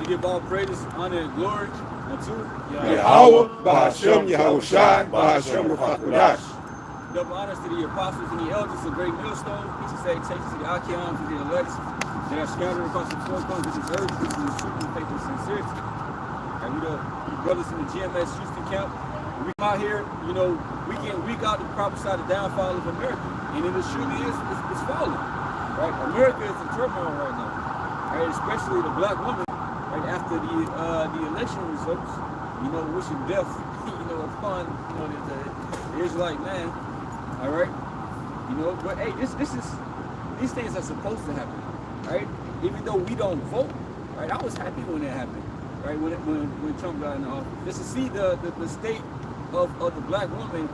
give all praises, honor, and glory unto Yahweh, Bahashem, Yahushai, Bahashem, Rafakudash. Double honors to the apostles and the elders of great millstone. Peace and salutations to the Achaeans and the elect that are scattered across the four corners of this earth. This is the truth and faith and sincerity. And we the brothers in the GMS Houston camp. We come out here, you know, week in, week out to prophesy the downfall of America. And it surely is, it's falling. Right? America is in turmoil right now. Right? Especially the black woman, right after the election results, you know, wishing death, you know, upon, you know, the Israelite man. All right, you know, but hey, this is these things are supposed to happen, right? Even though we don't vote, right? I was happy when it happened, right? When Trump got in the office, just to see the state of the black woman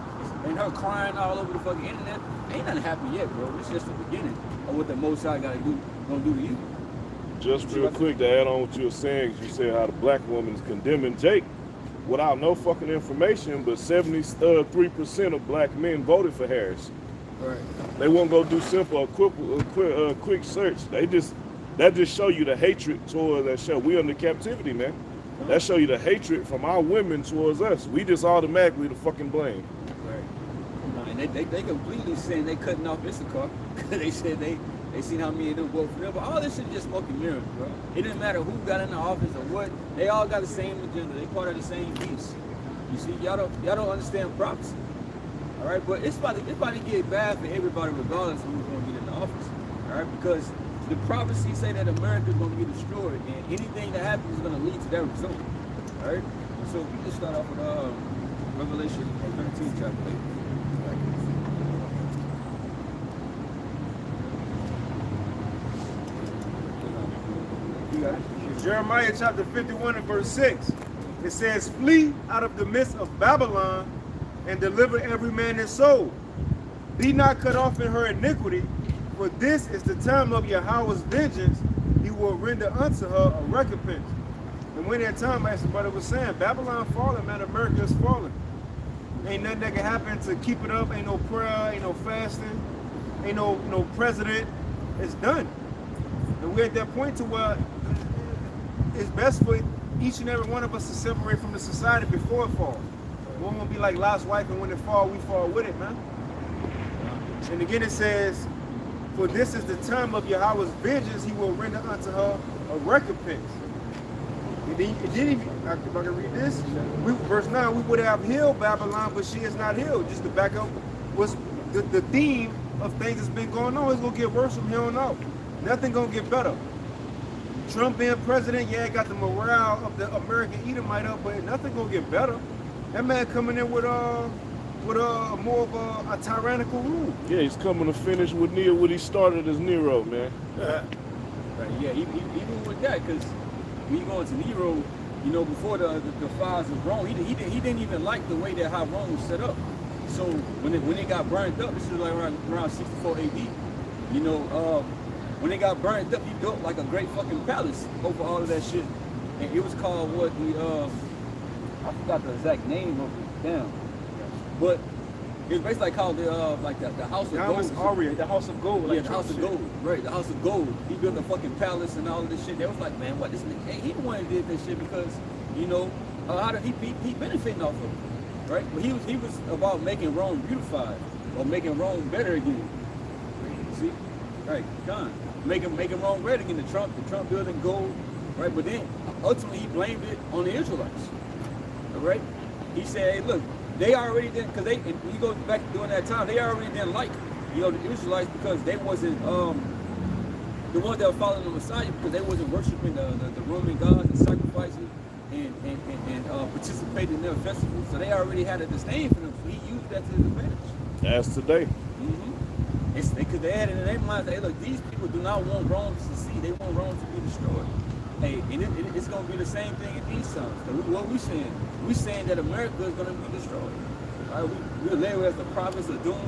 and her crying all over the fucking internet. Ain't nothing happened yet, bro. It's just the beginning of what the Most High gonna do to you. Just real quick to add on what you were saying, you said how the black woman is condemning Jake without no fucking information, but 73% of black men voted for Harris. Right. They won't go do simple, quick search. That just show you the hatred towards that show. We under captivity, man. That show you the hatred from our women towards us. We just automatically the fucking blame. Right. And they completely saying they cutting off Issachar. They said they seen how many of them vote for them, but all this shit just smoke and mirrors, bro. It didn't matter who got in the office or what. They all got the same agenda. They part of the same piece. You see, y'all don't understand prophecy. All right, but it's about to get bad for everybody, regardless of who's going to get in the office. All right, because the prophecy say that America is going to be destroyed, and anything that happens is going to lead to that result. All right, so we just start off with Revelation 13 chapter 8. Jeremiah chapter 51 and verse 6. It says, flee out of the midst of Babylon and deliver every man his soul. Be not cut off in her iniquity, for this is the time of Yahweh's vengeance. He will render unto her a recompense. And when that time, as the brother was saying, Babylon falling, man, America is falling. Ain't nothing that can happen to keep it up. Ain't no prayer, ain't no fasting, ain't no president. It's done. And we're at that point to where it's best for each and every one of us to separate from the society before it falls. We won't be like Lot's wife, and when it falls, we fall with it, man. And again it says, for this is the time of Yahweh's vengeance, he will render unto her a recompense. And then if I can read this, verse 9, we would have healed Babylon, but she is not healed. Just to back up what's the theme of things that's been going on. It's going to get worse from here on out. Nothing going to get better. Trump being president, yeah, got the morale of the American Edomite up, but nothing gonna get better. That man coming in with more of a tyrannical rule. Yeah, he's coming to finish what he started as Nero, man. Right, yeah, even with that, because when you go into Nero, you know, before the fires of Rome, he didn't even like the way that how Rome was set up. So when it got burned up, this is like around 64 AD, you know, when they got burned up, he built like a great fucking palace over all of that shit. And it was called what I forgot the exact name of it, damn. But it was basically called the House of Gold. Aria, the House of Gold. Yeah, the House of Gold, right, the House of Gold. He built a fucking palace and all of this shit. They was like, man, what this nigga, he the one that did this shit because, you know, how did he benefiting off of it, right? But he was about making Rome beautified or making Rome better again. See? Right, John. Making Rome red again, the Trump building gold, right? But then ultimately he blamed it on the Israelites. All right? He said, hey, look, they already didn't, because when you go back during that time, they already didn't like, you know, the Israelites because they wasn't the ones that were following the Messiah, because they wasn't worshiping the Roman gods and sacrificing and participating in their festivals. So they already had a disdain for them. So he used that to his advantage. As today. Because they had it in their minds, hey, look, these people do not want Rome to succeed. They want Rome to be destroyed. Hey, and it's going to be the same thing in these times. What we saying? We saying that America is going to be destroyed. Right? We're labeled as the prophets of doom.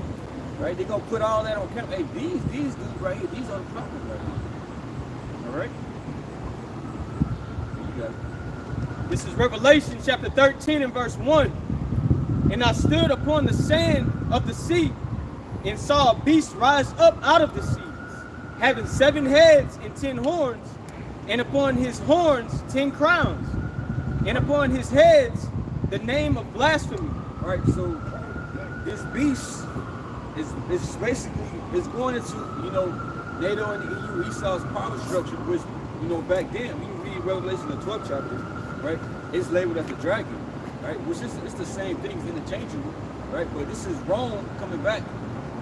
Right? They're going to put all that on camera. Hey, these dudes right here, these are the prophets right here. All right? You got it. This is Revelation chapter 13 and verse 1. And I stood upon the sand of the sea, and saw a beast rise up out of the seas, having 7 heads and 10 horns, and upon his horns 10 crowns, and upon his heads the name of blasphemy. All right, so this beast is basically is going into, you know, NATO and the EU, Esau's power structure, which, you know, back then, when you read Revelation, the 12th chapter, right, it's labeled as the dragon, right, which is it's the same thing, it's interchangeable, right, but this is Rome coming back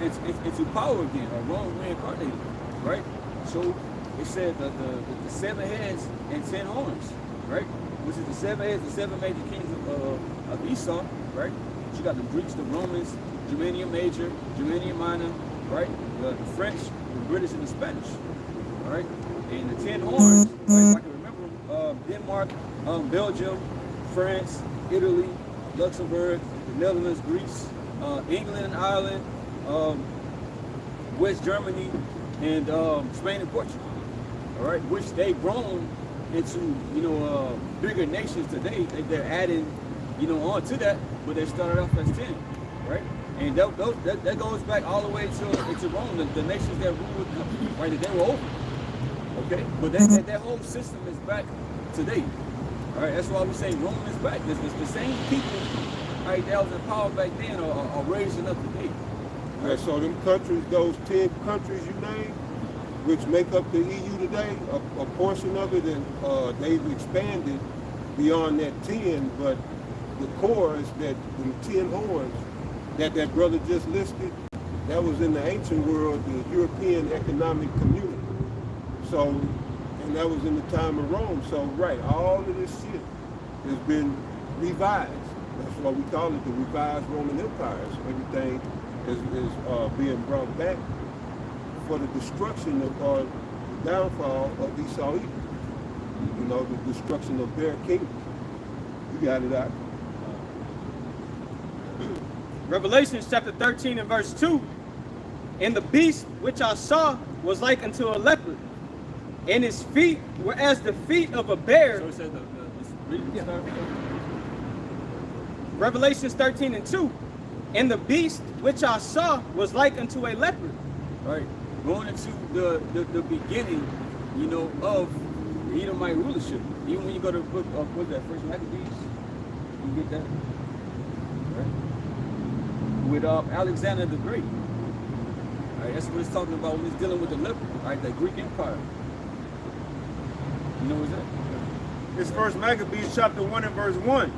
into power again, or Rome reincarnated, right? So it said the 7 heads and 10 horns, right, which is the 7 heads, the 7 major kings of Esau, right? You got the Greeks, the Romans, Germania Major, Germania Minor, right? The French, the British, and the Spanish, all right? And the 10 horns, right, if I can remember, Denmark, Belgium, France, Italy, Luxembourg, the Netherlands, Greece, England and Ireland, West Germany, and Spain and Portugal, all right? Which they've grown into, you know, bigger nations today. They're adding, you know, on to that, but they started off as 10, right? And that goes back all the way to Rome, the nations that ruled, right, that they were over, okay? But that whole system is back today, all right? That's why we say Rome is back. It's the same people, right, that was in power back then are raising up today. Yeah, so them countries, those 10 countries you named, which make up the EU today, a portion of it, and they've expanded beyond that 10, but the core is that the 10 horns that brother just listed, that was in the ancient world, the European Economic Community. So, and that was in the time of Rome. So, right, all of this shit has been revised. That's why we call it the revised Roman Empire. So everything is being brought back for the destruction of, or the downfall of Esau Edom. You know, the destruction of their kingdom. You got it out. Revelation chapter 13 and verse 2. And the beast which I saw was like unto a leopard, and his feet were as the feet of a bear. So it says Revelation 13 and 2. And the beast which I saw was like unto a leopard. right, going into the beginning, you know, of the Edomite rulership. Even when you go to the book of, what's that, First Maccabees, you get that, right? With Alexander the Great. All right, that's what it's talking about when it's dealing with the leopard, right? The Greek Empire. You know what's that? It's First Maccabees chapter 1 and verse 1.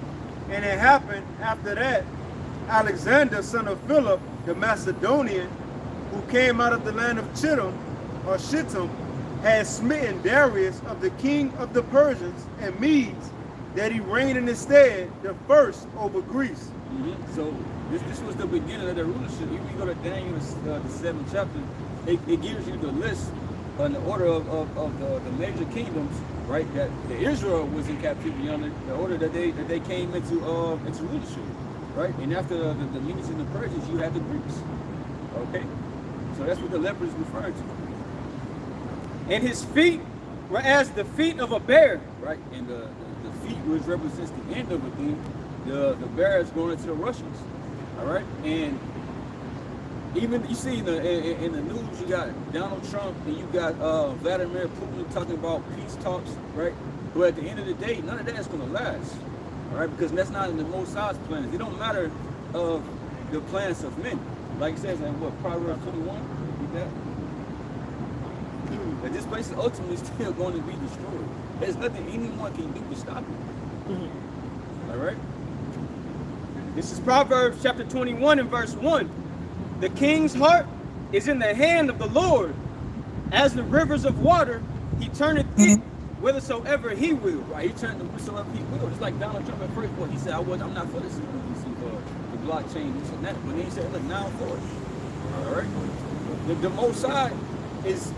And it happened after that, Alexander, son of Philip, the Macedonian, who came out of the land of Chittim, or Shittim, had smitten Darius of the king of the Persians and Medes, that he reigned in his stead, the first over Greece. So this was the beginning of the rulership. If you go to Daniel, the 7th chapter, it gives you the list and the order of the major kingdoms, right? That the Israel was in captivity under, the order that they came into rulership, right? And after the Medes and the Persians, you had the Greeks. Okay, so that's what the leopard is referring to. And his feet were as the feet of a bear. Right, and the feet, which represents the end of a thing, the bear is going into the Russians. All right, and even you see in the news, you got Donald Trump and you got Vladimir Putin talking about peace talks, right? But at the end of the day, none of that is going to last, all right? Because that's not in the Most High's plans. It don't matter of the plans of men, like it says in what, Proverbs 21. Read that. That this place is ultimately still going to be destroyed. There's nothing anyone can do to stop it. All right. This is Proverbs chapter 21 and verse 1. The king's heart is in the hand of the Lord. As the rivers of water, he turneth it whithersoever he will. Right, he turned to whatsoever he will. It's like Donald Trump at first, well, he said, I'm not for this, the blockchain, this and that. But then he said, look, now I'm for it. All right. The Most High is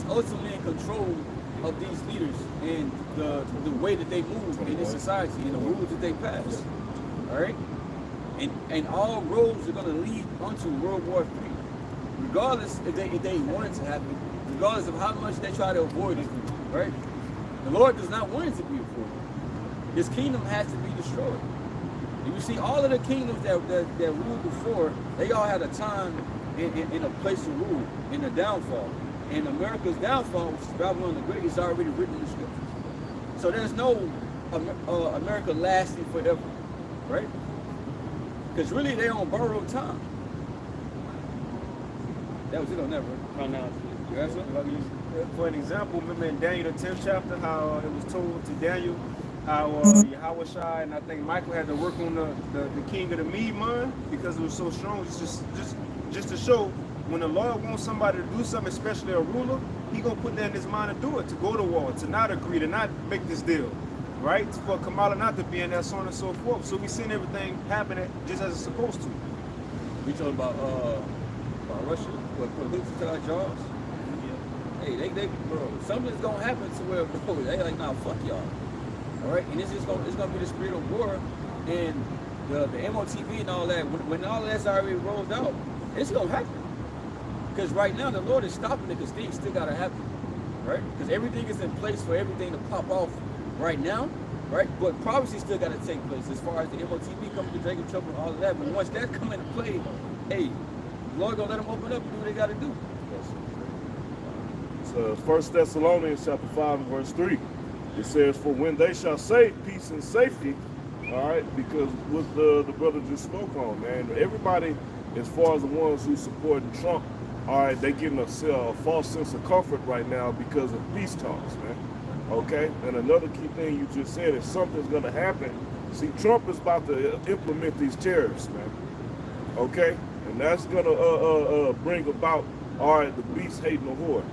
ultimately in control of these leaders and the way that they move in this society and the rules that they pass. All right? And all roads are going to lead onto World War III. Regardless if they want it to happen, regardless of how much they try to avoid it, right? The Lord does not want it to be avoided. His kingdom has to be destroyed. And you see, all of the kingdoms that ruled before, they all had a time and a place to rule in the downfall. And America's downfall, which is Babylon the Great, is already written in the scriptures. So there's no America lasting forever, right? Because really they on borrowed time. That was it on that, right? No. You got something? For an example, remember in Daniel the 10th chapter, how it was told to Daniel how Yahushua and I think Michael had to work on the king of the Mede mind because it was so strong. It's just to show when the Lord wants somebody to do something, especially a ruler, he gonna put that in his mind to do it, to go to war, to not agree, to not make this deal, right? For Kamala not to be in that, so on and so forth. So we seen everything happening just as it's supposed to. We talking about Russia, what pollutes to our jobs. Hey, they bro, something's gonna happen to where bro, they like, nah, fuck y'all. All right, and it's gonna be the spirit of war, and the MOTV and all that. When all that's already rolled out, it's gonna happen. Because right now the Lord is stopping it, because things still gotta happen, right? Because everything is in place for everything to pop off right now, right? But prophecy still gotta take place as far as the MOTV coming to Jacob Trouble and all of that. But once that come into play, hey, the Lord gonna let them open up and do what they gotta do. So 1 Thessalonians chapter 5 and verse 3. It says, for when they shall say peace and safety, all right, because what the brother just spoke on, man, everybody, as far as the ones who supporting Trump, all right, they getting a false sense of comfort right now because of peace talks, man. Okay, and another key thing you just said is something's gonna happen. See, Trump is about to implement these tariffs, man. Okay, and that's gonna bring about, all right, the beast hating the whore,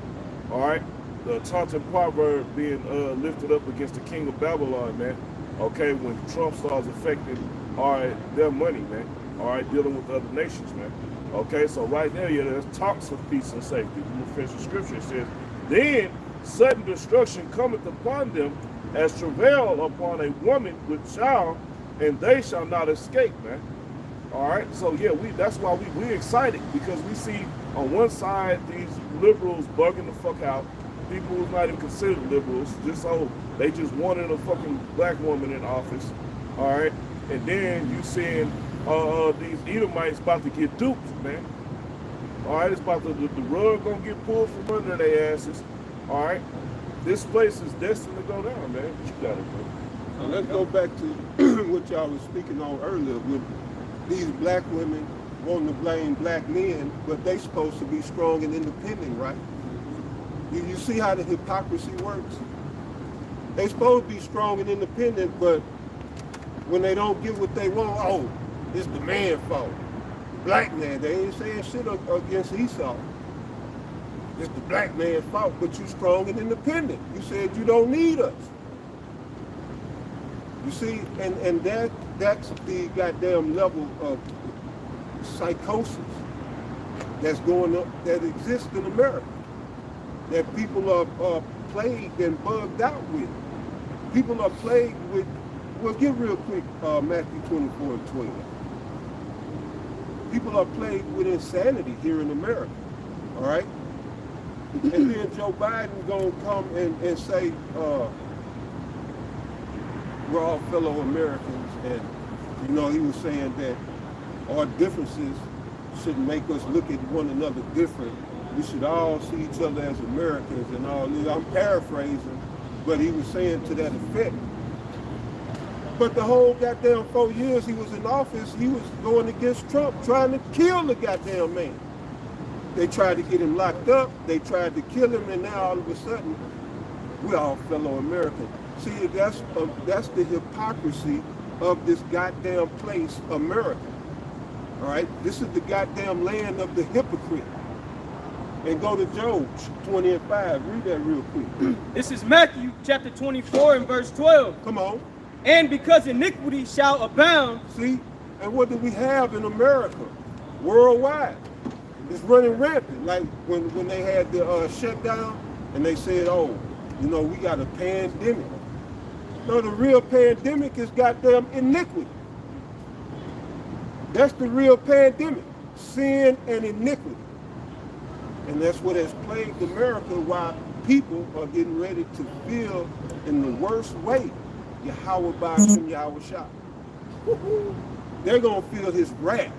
all right. The taunting proverb being lifted up against the king of Babylon, man. Okay, when Trump starts affecting, all right, their money, man. All right, dealing with other nations, man. Okay, so right there, yeah, there's talks of peace and safety. You finish the scripture. It says, then sudden destruction cometh upon them as travail upon a woman with child, and they shall not escape, man. All right, so yeah, that's why we excited, because we see on one side these liberals bugging the fuck out. People who's not even considered liberals, they just wanted a fucking black woman in office, all right? And then you seeing these Edomites about to get duped, man. All right, it's about the rug gonna get pulled from under their asses, all right? This place is destined to go down, man. You got it, bro. So let's go back to what y'all was speaking on earlier with these black women wanting to blame black men, but they supposed to be strong and independent, right? You see how the hypocrisy works? They supposed to be strong and independent, but when they don't get what they want, oh, it's the man's fault. Black man, they ain't saying shit against Esau. It's the black man's fault, but you strong and independent. You said you don't need us. You see, and that's the goddamn level of psychosis that's going up, that exists in America, that people are plagued and bugged out with. People are plagued with, well, get real quick, Matthew 24 and 12. People are plagued with insanity here in America, all right? And then Joe Biden gonna come and say, we're all fellow Americans, and you know, he was saying that our differences shouldn't make us look at one another different. We should all see each other as Americans and all this. I'm paraphrasing, but he was saying to that effect. But the whole goddamn 4 years he was in office, he was going against Trump, trying to kill the goddamn man. They tried to get him locked up, they tried to kill him, and now all of a sudden, we're all fellow Americans. See, that's the hypocrisy of this goddamn place, America. All right, this is the goddamn land of the hypocrite. And go to Job 20 and 5. Read that real quick. This is Matthew chapter 24 and verse 12. Come on. And because iniquity shall abound. See, and what do we have in America? Worldwide. It's running rampant. Like when they had the shutdown and they said, oh, you know, we got a pandemic. No, the real pandemic is goddamn iniquity. That's the real pandemic. Sin and iniquity. And that's what has plagued America, while people are getting ready to feel in the worst way Yahweh Ba'ashem Yahweh Shah. They're going to feel his wrath.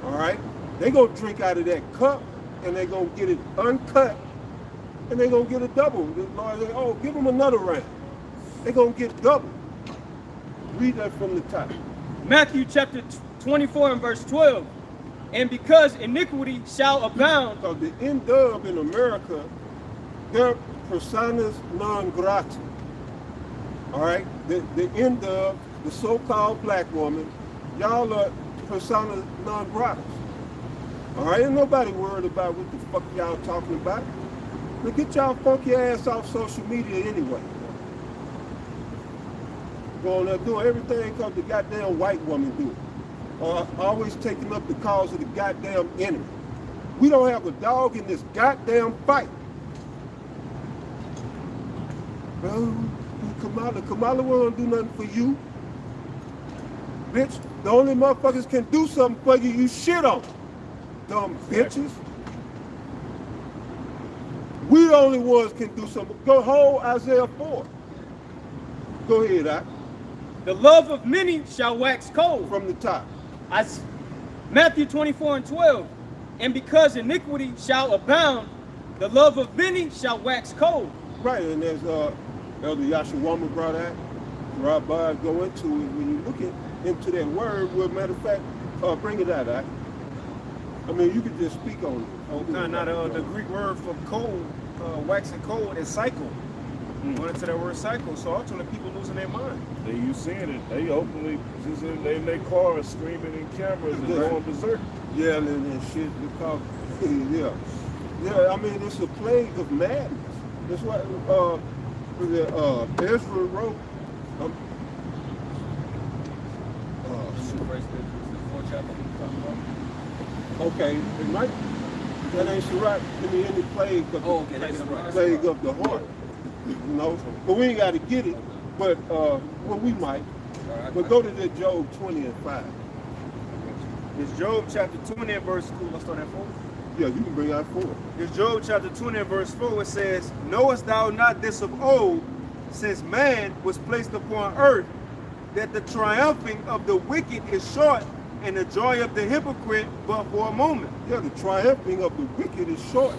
All right? They're going to drink out of that cup and they're going to get it uncut, and they're going to get a double. The Lord say, oh, give them another ram. They're going to get double. Read that from the top. Matthew chapter 24 and verse 12. And because iniquity shall abound. Because the NW in America, they're personas non grata. All right? The NW, the so-called black woman, y'all are personas non grata. All right? Ain't nobody worried about what the fuck y'all talking about. But get y'all funky ass off social media anyway. Going there doing everything because the goddamn white woman do it. Or always taking up the cause of the goddamn enemy. We don't have a dog in this goddamn fight. Well, Kamala won't do nothing for you. Bitch, the only motherfuckers can do something for you, you shit on. Dumb bitches. We the only ones can do something. Go hold Isaiah 4. Go ahead, Doc. The love of many shall wax cold. From the top. Matthew 24 and 12. And because iniquity shall abound, the love of many shall wax cold. Right, and as Elder Yashawama brought out, Rabbi go into it, when you look into that word, well, matter of fact, bring it out, Doc. I mean, you could just speak on it. Okay, now the Greek word for cold, waxing cold is cycle. Went into that word cycle, so ultimately people losing their mind. They you seeing it? They openly just in their cars screaming in cameras and going berserk. Yelling and shit because yeah. I mean, it's a plague of madness. That's what Ezra wrote. Okay, it might. That ain't Sirach. I mean, any plague of plague of the heart. You know, but we ain't got to get it. But well, we might. But go to the Job 20 and 5. It's Job chapter 20 and verse 4. Let's start at 4. Yeah, you can bring out 4. It's Job chapter 20 and verse 4. It says, knowest thou not this of old, since man was placed upon earth, that the triumphing of the wicked is short, and the joy of the hypocrite but for a moment. Yeah, the triumphing of the wicked is short.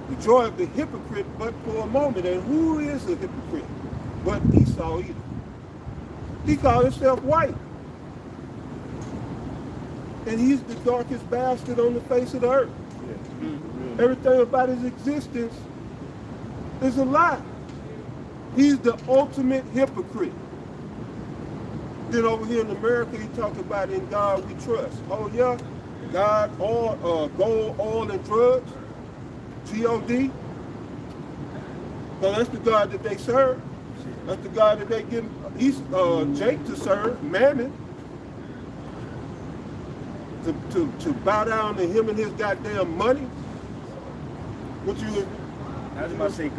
The joy of the hypocrite but for a moment. And who is a hypocrite but Esau either? He called himself white. And he's the darkest bastard on the face of the earth. Yeah. Mm-hmm. Everything about his existence is a lie. He's the ultimate hypocrite. Then over here in America, he talked about in God we trust. Oh yeah, God, oil, gold, oil, and drugs, G-O-D. So that's the God that they serve. That's the God that they give Jake to serve, Mammon. To bow down to him and his goddamn money. What you? I was about to say,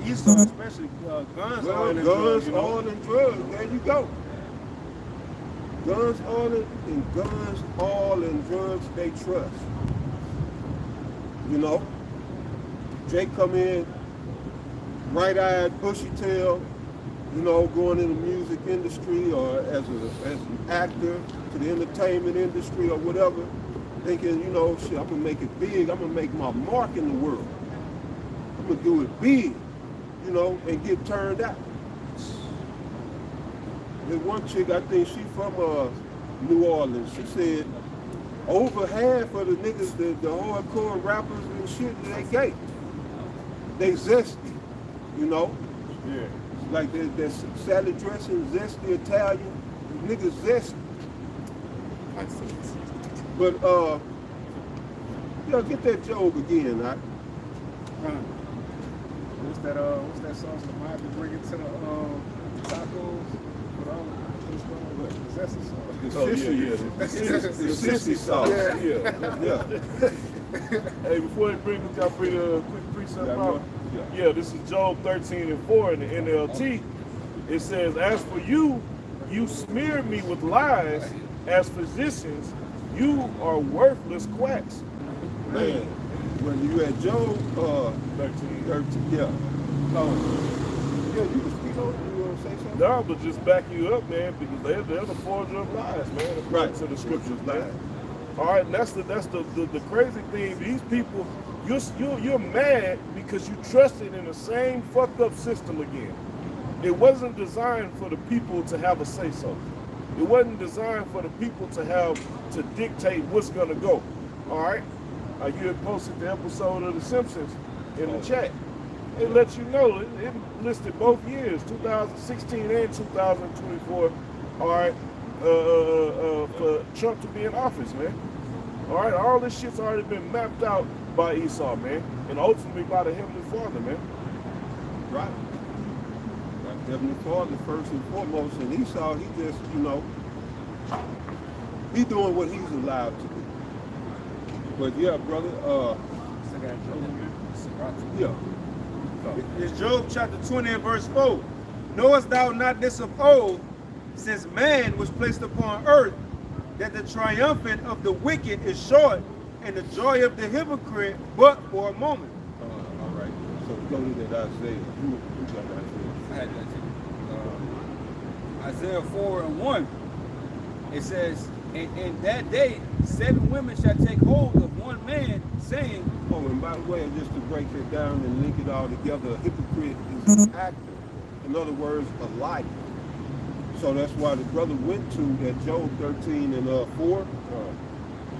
Esau especially, guns, oil, and drugs. Guns, oil, and drugs. There you go. Guns, oil, and drugs they trust. You know, Jake come in, bright-eyed, bushy-tailed, you know, going in the music industry or as an actor to the entertainment industry or whatever, thinking, you know, shit, I'm gonna make it big. I'm gonna make my mark in the world. I'm gonna do it big, you know, and get turned out. There's one chick, I think she from New Orleans. She said over half of the niggas, the hardcore rappers and shit, they gay. They zesty, you know? Yeah. Like they're salad dressing, zesty Italian, niggas zesty. But yeah, get that Job again, right? What's that sauce that might be bringing to the tacos? That's the sauce. The sissy sauce. Yeah. Hey, before y'all bring a quick precept out. Yeah, this is Job 13 and 4 in the NLT. It says, as for you, you smear me with lies. As physicians, you are worthless quacks. Man, when you at Job 13, yeah. Yeah, you can speak on it. You want to say something? No, but just back you up, man, because they're the forger of lies, man. According to the scriptures, man. All right, and that's the crazy thing. These people, you're mad because you trusted in the same fucked up system again. It wasn't designed for the people to have a say so. It wasn't designed for the people to dictate what's gonna go. All right, you had posted the episode of The Simpsons in the chat. It lets you know it listed both years, 2016 and 2024. All right, for Trump to be in office, man. All right, all this shit's already been mapped out by Esau, man, and ultimately by the Heavenly Father, man. Right. Heavenly Father first and foremost, and Esau, he just, he doing what he's allowed to do. But yeah, brother, yeah. It's Job chapter 20 and verse 4. Knowest thou not this of old, since man was placed upon earth, that the triumphant of the wicked is short, and the joy of the hypocrite but for a moment. All right. So go to that Isaiah. Who got Isaiah? I had that too. Isaiah 4:1. It says, in that day 7 women shall take hold of one man, saying, Oh, and by the way, just to break it down and link it all together, a hypocrite is an actor. In other words, a liar. So that's why the brother went to that Job 13 and 4,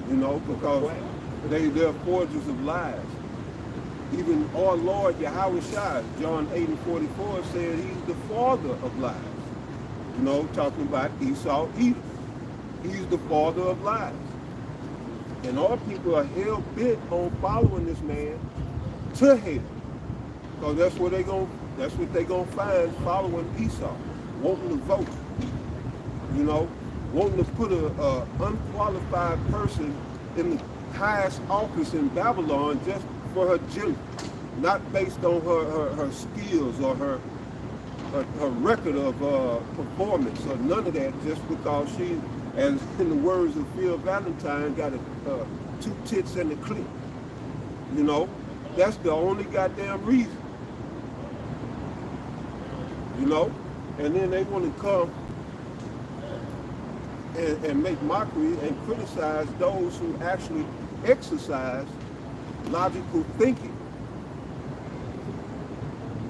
because they're forgers of lies. Even our Lord Yahweh Shai, John 8 and 44, said he's the father of lies. Talking about Esau, Edom. He's the father of lies. And our people are hell bent on following this man to hell. Because that's what they're gonna find following Esau, wanting to vote. Wanting to put a unqualified person in the highest office in Babylon just for her gender, not based on her skills or her record of performance or none of that, just because she, as in the words of Phil Valentine, got 2 tits and a clit. That's the only goddamn reason. And then they want to come and make mockery and criticize those who actually exercise logical thinking.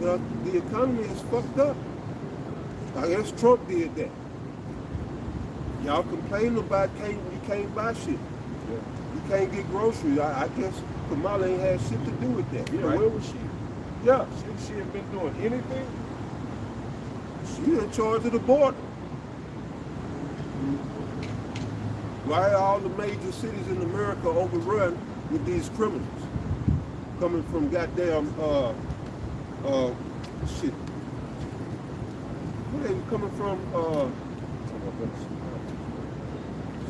The economy is fucked up. I guess Trump did that. Y'all complaining about you can't buy shit. You can't get groceries. I guess Kamala ain't had shit to do with that. Yeah, right? where was she? Yeah. She ain't been doing anything. She in charge of the border. Why are all the major cities in America overrun with these criminals? Coming from goddamn, shit. Where they coming from,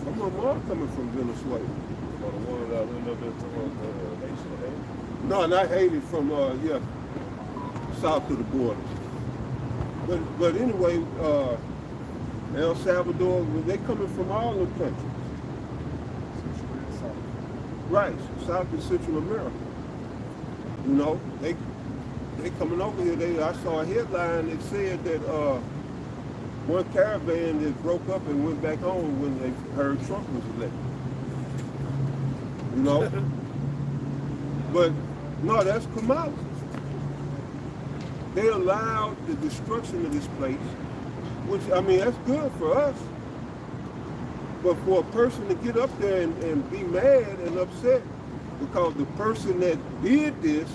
some of them are coming from Venezuela. Or the one that went up there to nation of Haiti. No, not Haiti, from, south of the border. But anyway, El Salvador, they coming from all the countries. Right, South and Central America. They coming over here. I saw a headline that said that one caravan that broke up and went back home when they heard Trump was elected. But no, that's Kamala. They allowed the destruction of this place, which, that's good for us. But for a person to get up there and be mad and upset because the person that did this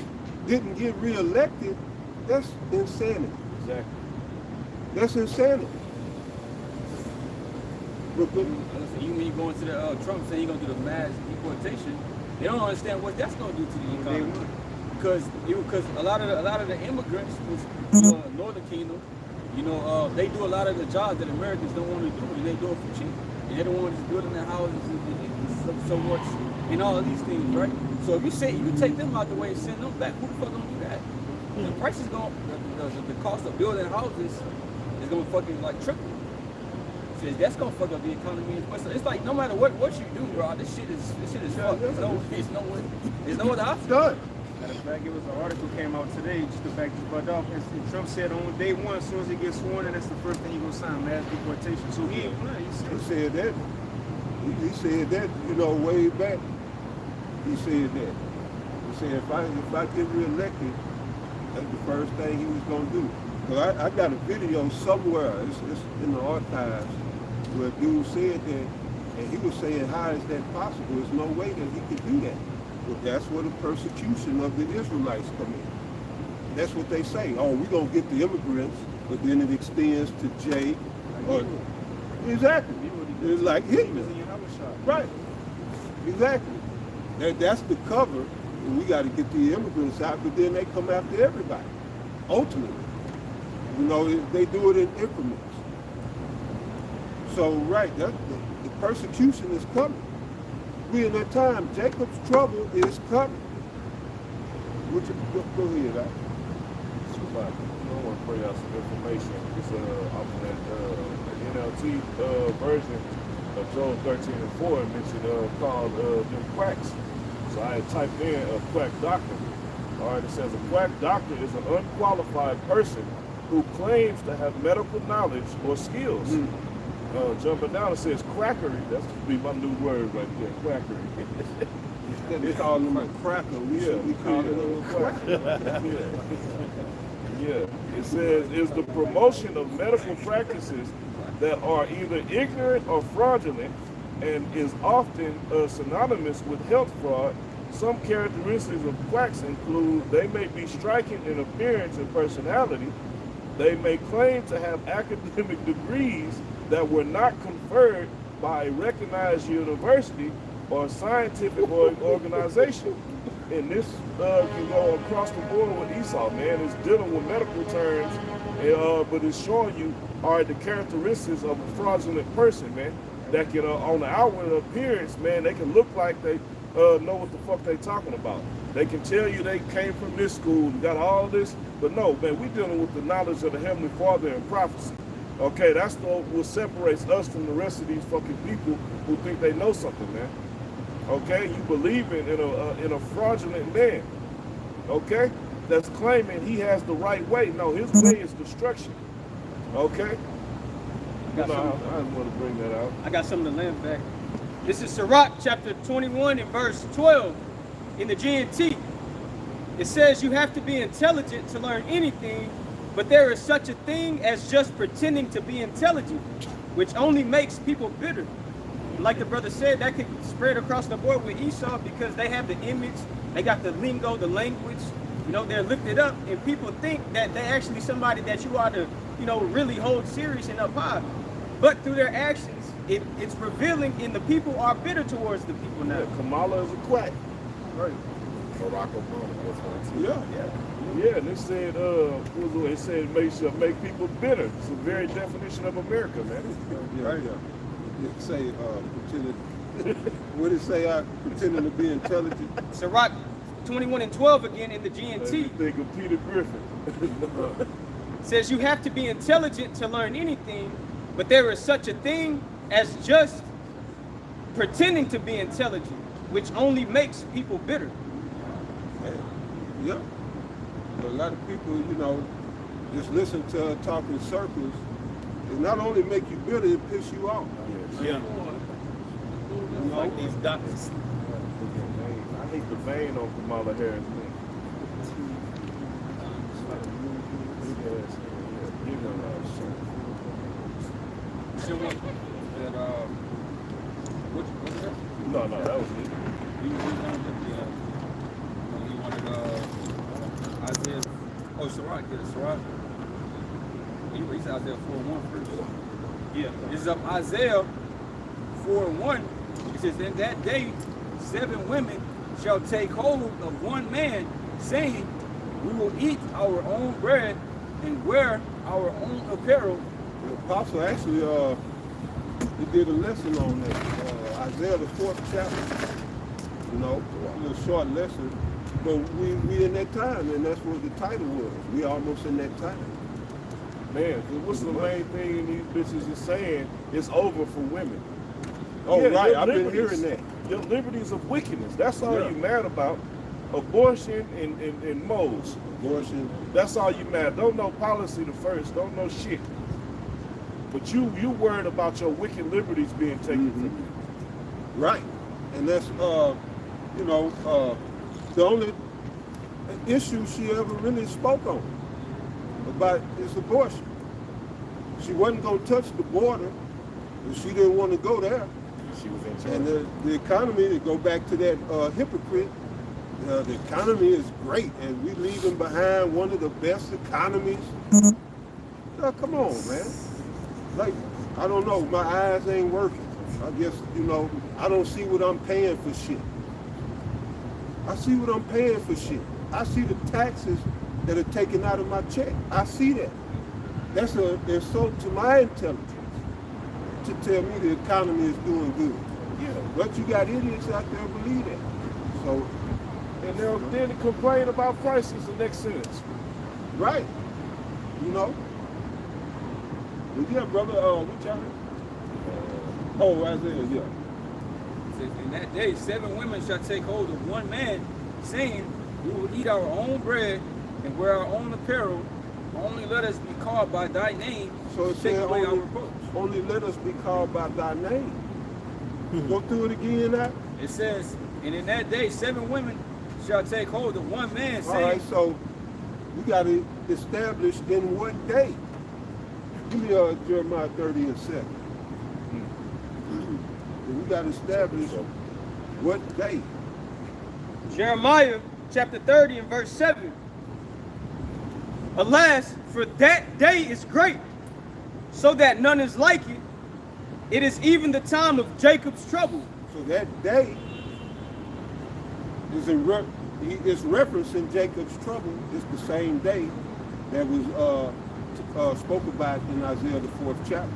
didn't get reelected, that's insanity. Exactly. That's insanity. Listen, you when you go into the Trump saying he's gonna do the mass deportation, they don't understand what that's gonna do to the economy. Because a lot of the immigrants, Northern Kingdom, they do a lot of the jobs that Americans don't want to do, and they do it for cheap. And they're the ones building their houses and so much, and all of these things, right? So if you take them out the way and send them back, who the fuck gonna do that? The price is the cost of building houses is gonna fucking triple. So that's gonna fuck up the economy. It's like no matter what you do, bro, this shit is fucked. There's no other option. Done. Matter of fact, it was an article came out today just to back this butt off. And Trump said on day one, as soon as he gets sworn in, that's the first thing he's gonna sign, mass deportation. So he ain't playing. He said that. He said that, you know, way back. He said that. He said if I get reelected, that's the first thing he was gonna do. Cause I got a video somewhere, it's in the archives, where a dude said that, and he was saying, how is that possible? There's no way that he could do that. But that's where the persecution of the Israelites come in. That's what they say. Oh, we're gonna get the immigrants, but then it extends to Jake. Exactly. It's like Hitler. Right. Exactly. That's the cover. And we got to get the immigrants out, but then they come after everybody. Ultimately. You know, they do it in increments. So, right, the persecution is coming. We in that time, Jacob's trouble is coming. Would you go ahead, I want to bring out some information. It's off of that NLT version of Job 13 and 4 mentioned called them quacks. So I had typed in a quack doctor. All right, it says a quack doctor is an unqualified person who claims to have medical knowledge or skills. Jumping down, it says quackery. That's to be my new word right there, quackery. They call them a cracker. We call it a cracker. Yeah. It says is the promotion of medical practices that are either ignorant or fraudulent and is often synonymous with health fraud. Some characteristics of quacks include they may be striking in appearance and personality. They may claim to have academic degrees that were not conferred by a recognized university or scientific organization. And this can go across the board with Esau, man. It's dealing with medical terms, but it's showing you are the characteristics of a fraudulent person, man. That can, on the outward appearance, man, they can look like they know what the fuck they talking about. They can tell you they came from this school and got all this, but no, man, we dealing with the knowledge of the Heavenly Father and prophecy. Okay, that's what separates us from the rest of these fucking people who think they know something, man. Okay, you believing in a fraudulent man, okay, that's claiming he has the right way. No, his way is destruction. Okay. I just want to bring that out. I got something to land back. This is Sirach chapter 21 and verse 12 in the GNT. It says you have to be intelligent to learn anything, but there is such a thing as just pretending to be intelligent, which only makes people bitter. Like the brother said, that could spread across the board with Esau because they have the image, they got the lingo, the language, you know, they're lifted up, and people think that they're actually somebody that you ought to, you know, really hold serious and up high. But through their actions, it's revealing, and the people are bitter towards the people now. Yeah, Kamala is a quack. Right. Barack Obama was one too. Yeah, and it said, it said make people bitter. It's the very definition of America, man. Yeah. It say pretending. What did it say? Pretending to be intelligent. Sirach 21 and 12 again in the You GNT. think of Peter Griffin. Says you have to be intelligent to learn anything, but there is such a thing as just pretending to be intelligent, which only makes people bitter. Yeah. But a lot of people, you know, just listen to talk in circles. It not only make you bitter, it piss you off. Yeah. Like these doctors. I hate the vein on Kamala Harris, man. Should we? What's that? No, that was it. You wanted Isaiah. Oh, Sirach. Yeah, Sirach. He said Isaiah 4:1 first. Yeah. This is up Isaiah 4:1. It says, in that day, 7 women shall take hold of one man, saying, we will eat our own bread and wear our own apparel. The apostle actually he did a lesson on that. Isaiah the 4th chapter. You know, a little short lesson. But we in that time, and that's what the title was. We almost in that time. Man, what's the main thing these bitches is saying? It's over for women. Oh, Yeah, right. your I've been liberties. hearing that. Your liberties of wickedness. That's all Yeah. you mad about. Abortion and moles. Abortion. That's all you mad. Don't know policy the first. Don't know shit. But you worried about your wicked liberties being taken from you. Right. And that's, you know, the only issue she ever really spoke on about is abortion. She wasn't going to touch the border, and she didn't want to go there. She was in charge. And the economy, to go back to that hypocrite, the economy is great, and we leaving behind one of the best economies. Come on, man. Like, I don't know, my eyes ain't working. I guess, you know, I don't see what I'm paying for shit. I see what I'm paying for shit. I see the taxes that are taken out of my check. I see that. That's an insult to my intelligence to tell me the economy is doing good. Yeah. But you got idiots out there who believe that. So, And they'll then complain about prices the next sentence. right, you know. But yeah, brother, what y'all? Oh, Isaiah, yeah. It says, in that day, 7 women shall take hold of one man, saying, we will eat our own bread and wear our own apparel. Only let us be called by thy name. So it take said away our only, reproach. only let us be called by thy name. Go through it again now. It says, and in that day, 7 women shall take hold of one man, All saying, right, so we got to establish in what day. Give me Jeremiah 30 and 7. And we got to establish what day. Jeremiah chapter 30 and verse 7. Alas, for that day is great, so that none is like it. It is even the time of Jacob's trouble. So that day is it's referencing Jacob's trouble. It's the same day that was spoke about in Isaiah the 4th chapter.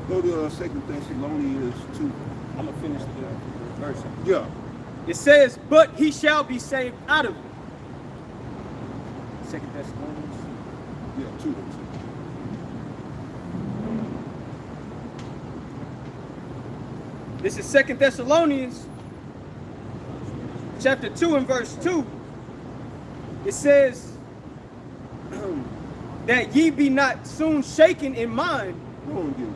Go to 2 Thessalonians 2. I'm going to finish the verse. Yeah. It says, but he shall be saved out of it. 2 Thessalonians. Yeah, 2 to 2. This is 2 Thessalonians chapter 2 and verse 2. It says that ye be not soon shaken in mind. Go on, get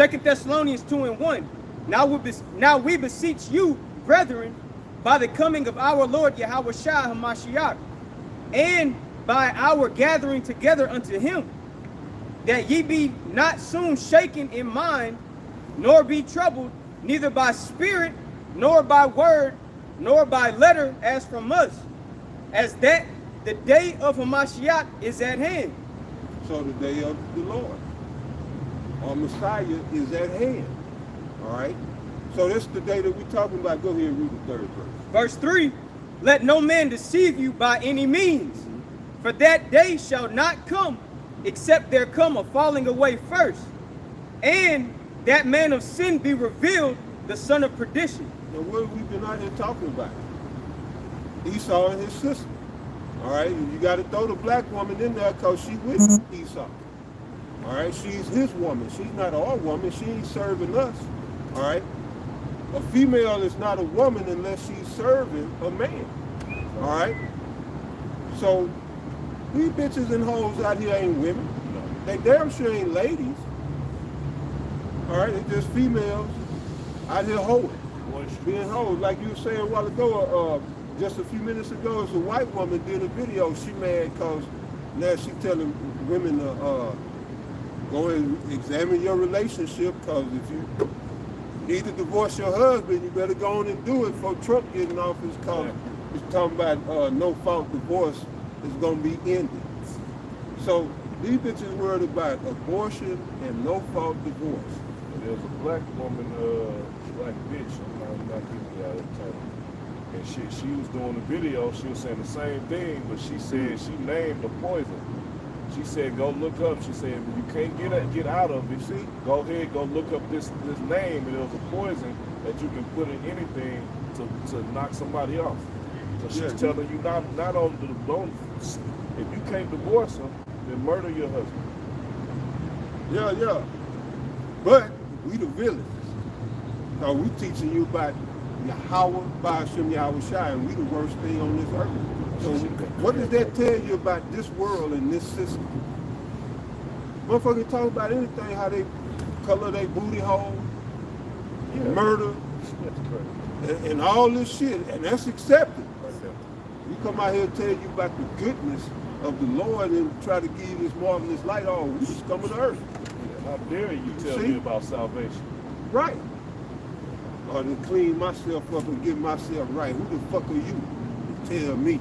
it. 2 Thessalonians 2 and 1. Now we beseech you, brethren, by the coming of our Lord Yahushua HaMashiach, and by our gathering together unto him, that ye be not soon shaken in mind, nor be troubled, neither by spirit, nor by word, nor by letter as from us, as that the day of Hamashiach is at hand. So the day of the Lord, or Messiah, is at hand. All right? So this is the day that we're talking about. Go ahead and read the 3rd verse. Verse 3, let no man deceive you by any means, for that day shall not come, except there come a falling away first, and that man of sin be revealed, the son of perdition. Now, what have we been out here talking about? Esau and his sister. All right? And you got to throw the black woman in there because she with Esau. All right? She's his woman. She's not our woman. She ain't serving us. All right? A female is not a woman unless she's serving a man. All right? So, these bitches and hoes out here ain't women. They damn sure ain't ladies. All right? They're just females out here hoeing. Being hoes. Like you were saying a while ago, just a few minutes ago, it's a white woman did a video. She mad because now she telling women to go and examine your relationship, because if you need to divorce your husband, you better go on and do it before Trump getting office, because it's talking about no-fault divorce is going to be ended. So these bitches worried about abortion and no-fault divorce. There's a black woman, black bitch, I'm not giving you out of time. And she was doing the video, she was saying the same thing, but she said she named the poison. She said, go look up. She said, you can't get out of it. See, go ahead, go look up this name, and it was a poison that you can put in anything to knock somebody off. So she's telling you not only if you can't divorce him, then murder your husband. Yeah. But we the villains. So we teaching you about Yahweh, Ba'ashem Yahushua, and we the worst thing on this earth. So what does that tell you about this world and this system? Motherfuckers talk about anything, how they color their booty hole, murder, and all this shit, and that's accepted. You come out here and tell you about the goodness of the Lord and try to give you this marvelous light. Oh, we just come to earth. How dare you tell See? me about salvation? Right. Or to clean myself up and get myself right. Who the fuck are you to tell me?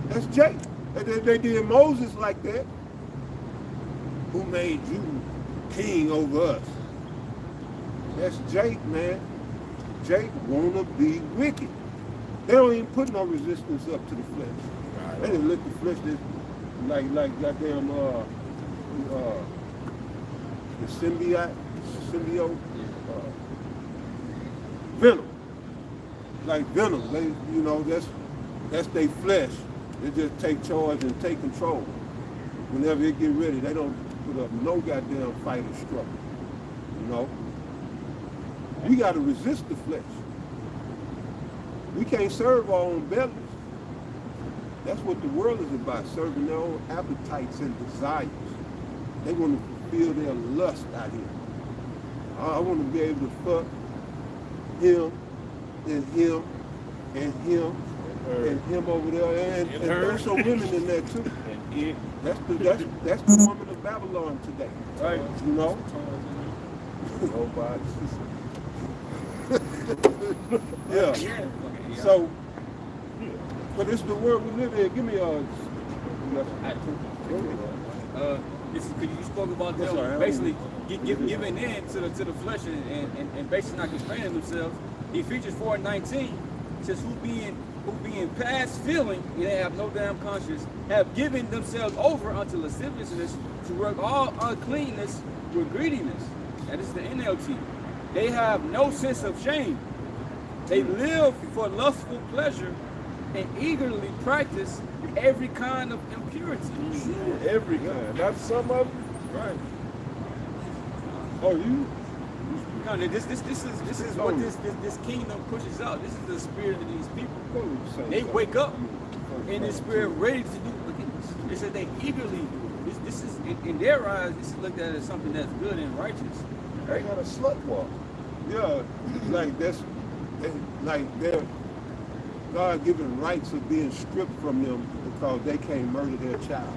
That's Jake. They did Moses like that. Who made you king over us? That's Jake, man. Jake wanna be wicked. They don't even put no resistance up to the flesh. They didn't let the flesh just like goddamn the symbiote, venom. Like venom. They, you know, that's their flesh. They just take charge and take control. Whenever they get ready, they don't put up no goddamn fight or struggle. You know? We gotta resist the flesh. We can't serve our own bellies. That's what the world is about, serving their own appetites and desires. They want to fulfill their lust out here. I want to be able to fuck him and him and him and him over there, and there's some women in there too. That's the woman of Babylon today, right? You know. Yeah. So, but it's the world we live in. Give me This is because you spoke about them basically giving in to the flesh and basically not constraining themselves. Ephesians 4:19 says, who being past feeling, and they have no damn conscience, have given themselves over unto lasciviousness to work all uncleanness with greediness. That is the NLT. They have no sense of shame. They live for lustful pleasure and eagerly practice every kind of impurity. Every kind. That's some of it. right. Oh, you? No, this is what this kingdom pushes out. This is the spirit of these people. They wake up in the spirit ready to do. Look at this. They said they eagerly do. This is in their eyes. This is looked at as something that's good and righteous. They got a slut walk. Yeah, like that's like their God-given rights are being stripped from them because they can't murder their child.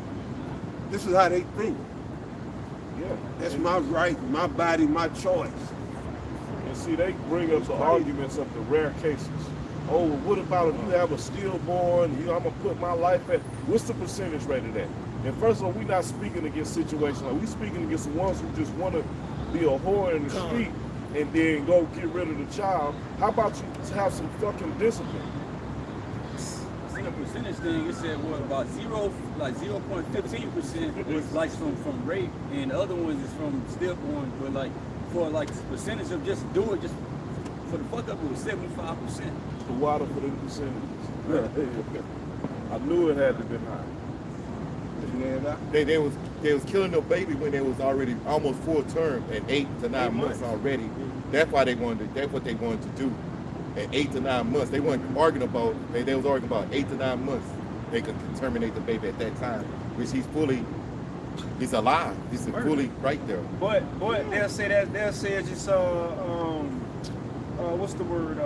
This is how they think. Yeah. That's my right, my body, my choice. And see, they bring up the arguments of the rare cases. Oh, well, what about if you have a stillborn? You know, I'm gonna put my life at. What's the percentage rate of that? And first of all, we're not speaking against situations like we speaking against the ones who just want to be a whore in the street and then go get rid of the child. How about you have some fucking discipline? The percentage thing, it said what about 0.15% was like from rape, and the other ones is from stillborn. But like for like percentage of just do it just for the fuck up, it was 75%. The water for the percentages. I knew it had to be high. They was killing the baby when they was already almost full term at 8 to 9 months already. That's why they wanted. That's what they wanted to do. At 8 to 9 months, they weren't arguing about. They was arguing about 8 to 9 months. They could terminate the baby at that time, which he's alive. He's fully right there. But they'll say it's just what's the word? You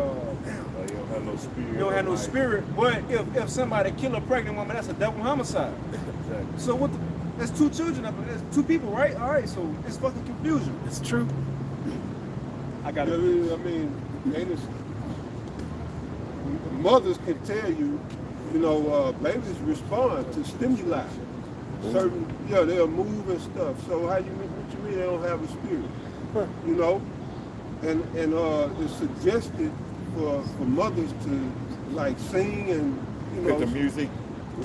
don't have no spirit. You don't have no spirit. But if somebody kill a pregnant woman, that's a double homicide. Exactly. So what? That's two children up there. That's two people, right? All right. So it's fucking confusion. It's true. I got it. I mean, they just, mothers can tell you, you know, babies respond to stimuli. Certain, yeah, they'll move and stuff. So what you mean they don't have a spirit? You know, and it's suggested for mothers to like sing and With the music.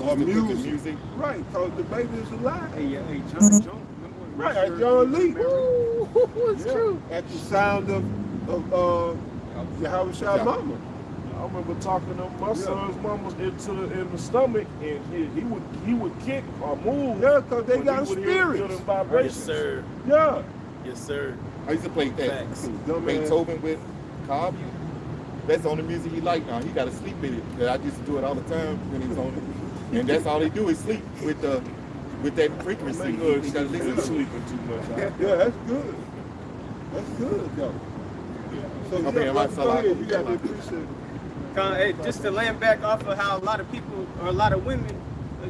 or With the music, right? Because the baby is alive. Hey, John. Right, at John Lee. It's true. At the sound of Yahweh Shah Mama. I remember talking to my son's mama in the stomach, and he would kick or move. Yeah, because they when got he would hear spirits. good vibrations. Yes, sir. Yeah. Yes, sir. I used to play that. Facts. Beethoven with Cobb. That's the only music he liked now. He got to sleep with it. 'Cause I used to do it all the time when he was on it. And that's all he do is sleep with that frequency. Make good He got to listen excuse to sleeping too much. Yeah, that's good. That's good, though. So I mean, yeah, my go ahead. You got salad. the precept. Hey, just to land back off of how a lot of people or a lot of women,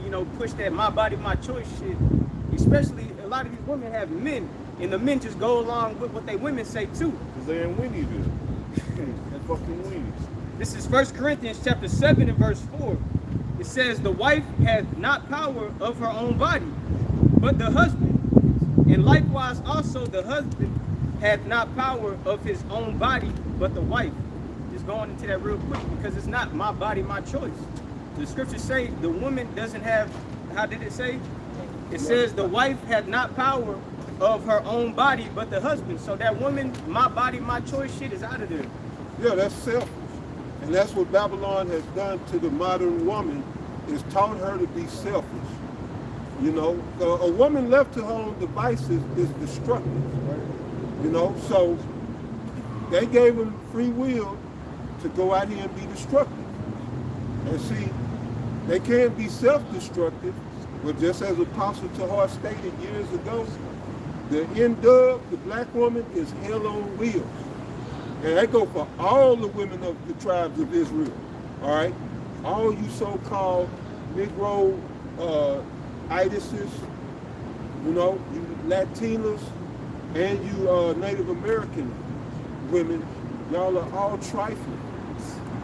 you know, push that my body, my choice shit. Especially a lot of these women have men, and the men just go along with what they women say too. Because they in Winnieville. They're fucking weenies. This is 1 Corinthians chapter 7 and verse 4. It says, the wife hath not power of her own body, but the husband. And likewise also the husband hath not power of his own body, but the wife. Just going into that real quick, because it's not my body, my choice. The scriptures say the woman doesn't have, how did it say? It says the wife had not power of her own body, but the husband. So that woman, my body, my choice shit is out of there. Yeah, that's selfish. And that's what Babylon has done to the modern woman, is taught her to be selfish. You know, a woman left to her own devices is destructive. You know, so they gave them free will to go out here and be destructive. And see, they can't be self-destructive, but just as Apostle Tahar stated years ago, the N-dub, the black woman, is hell on wheels. And that go for all the women of the tribes of Israel, all right? All you so-called Negro itises, you know, you Latinas, and you Native American women, y'all are all trifling.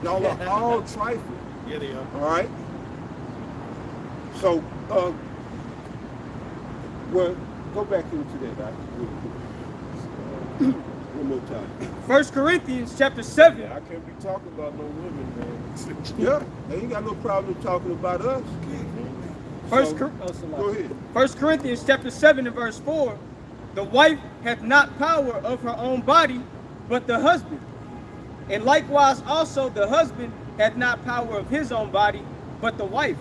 Y'all are all trifling. Yeah, they are. All right. So, well, go back into that. One more time. 1 Corinthians chapter 7. Yeah, I can't be talking about no women, man. Yeah, they ain't got no problem talking about us. Go ahead. 1 Corinthians chapter 7 and verse 4. The wife hath not power of her own body, but the husband. And likewise also the husband hath not power of his own body, but the wife.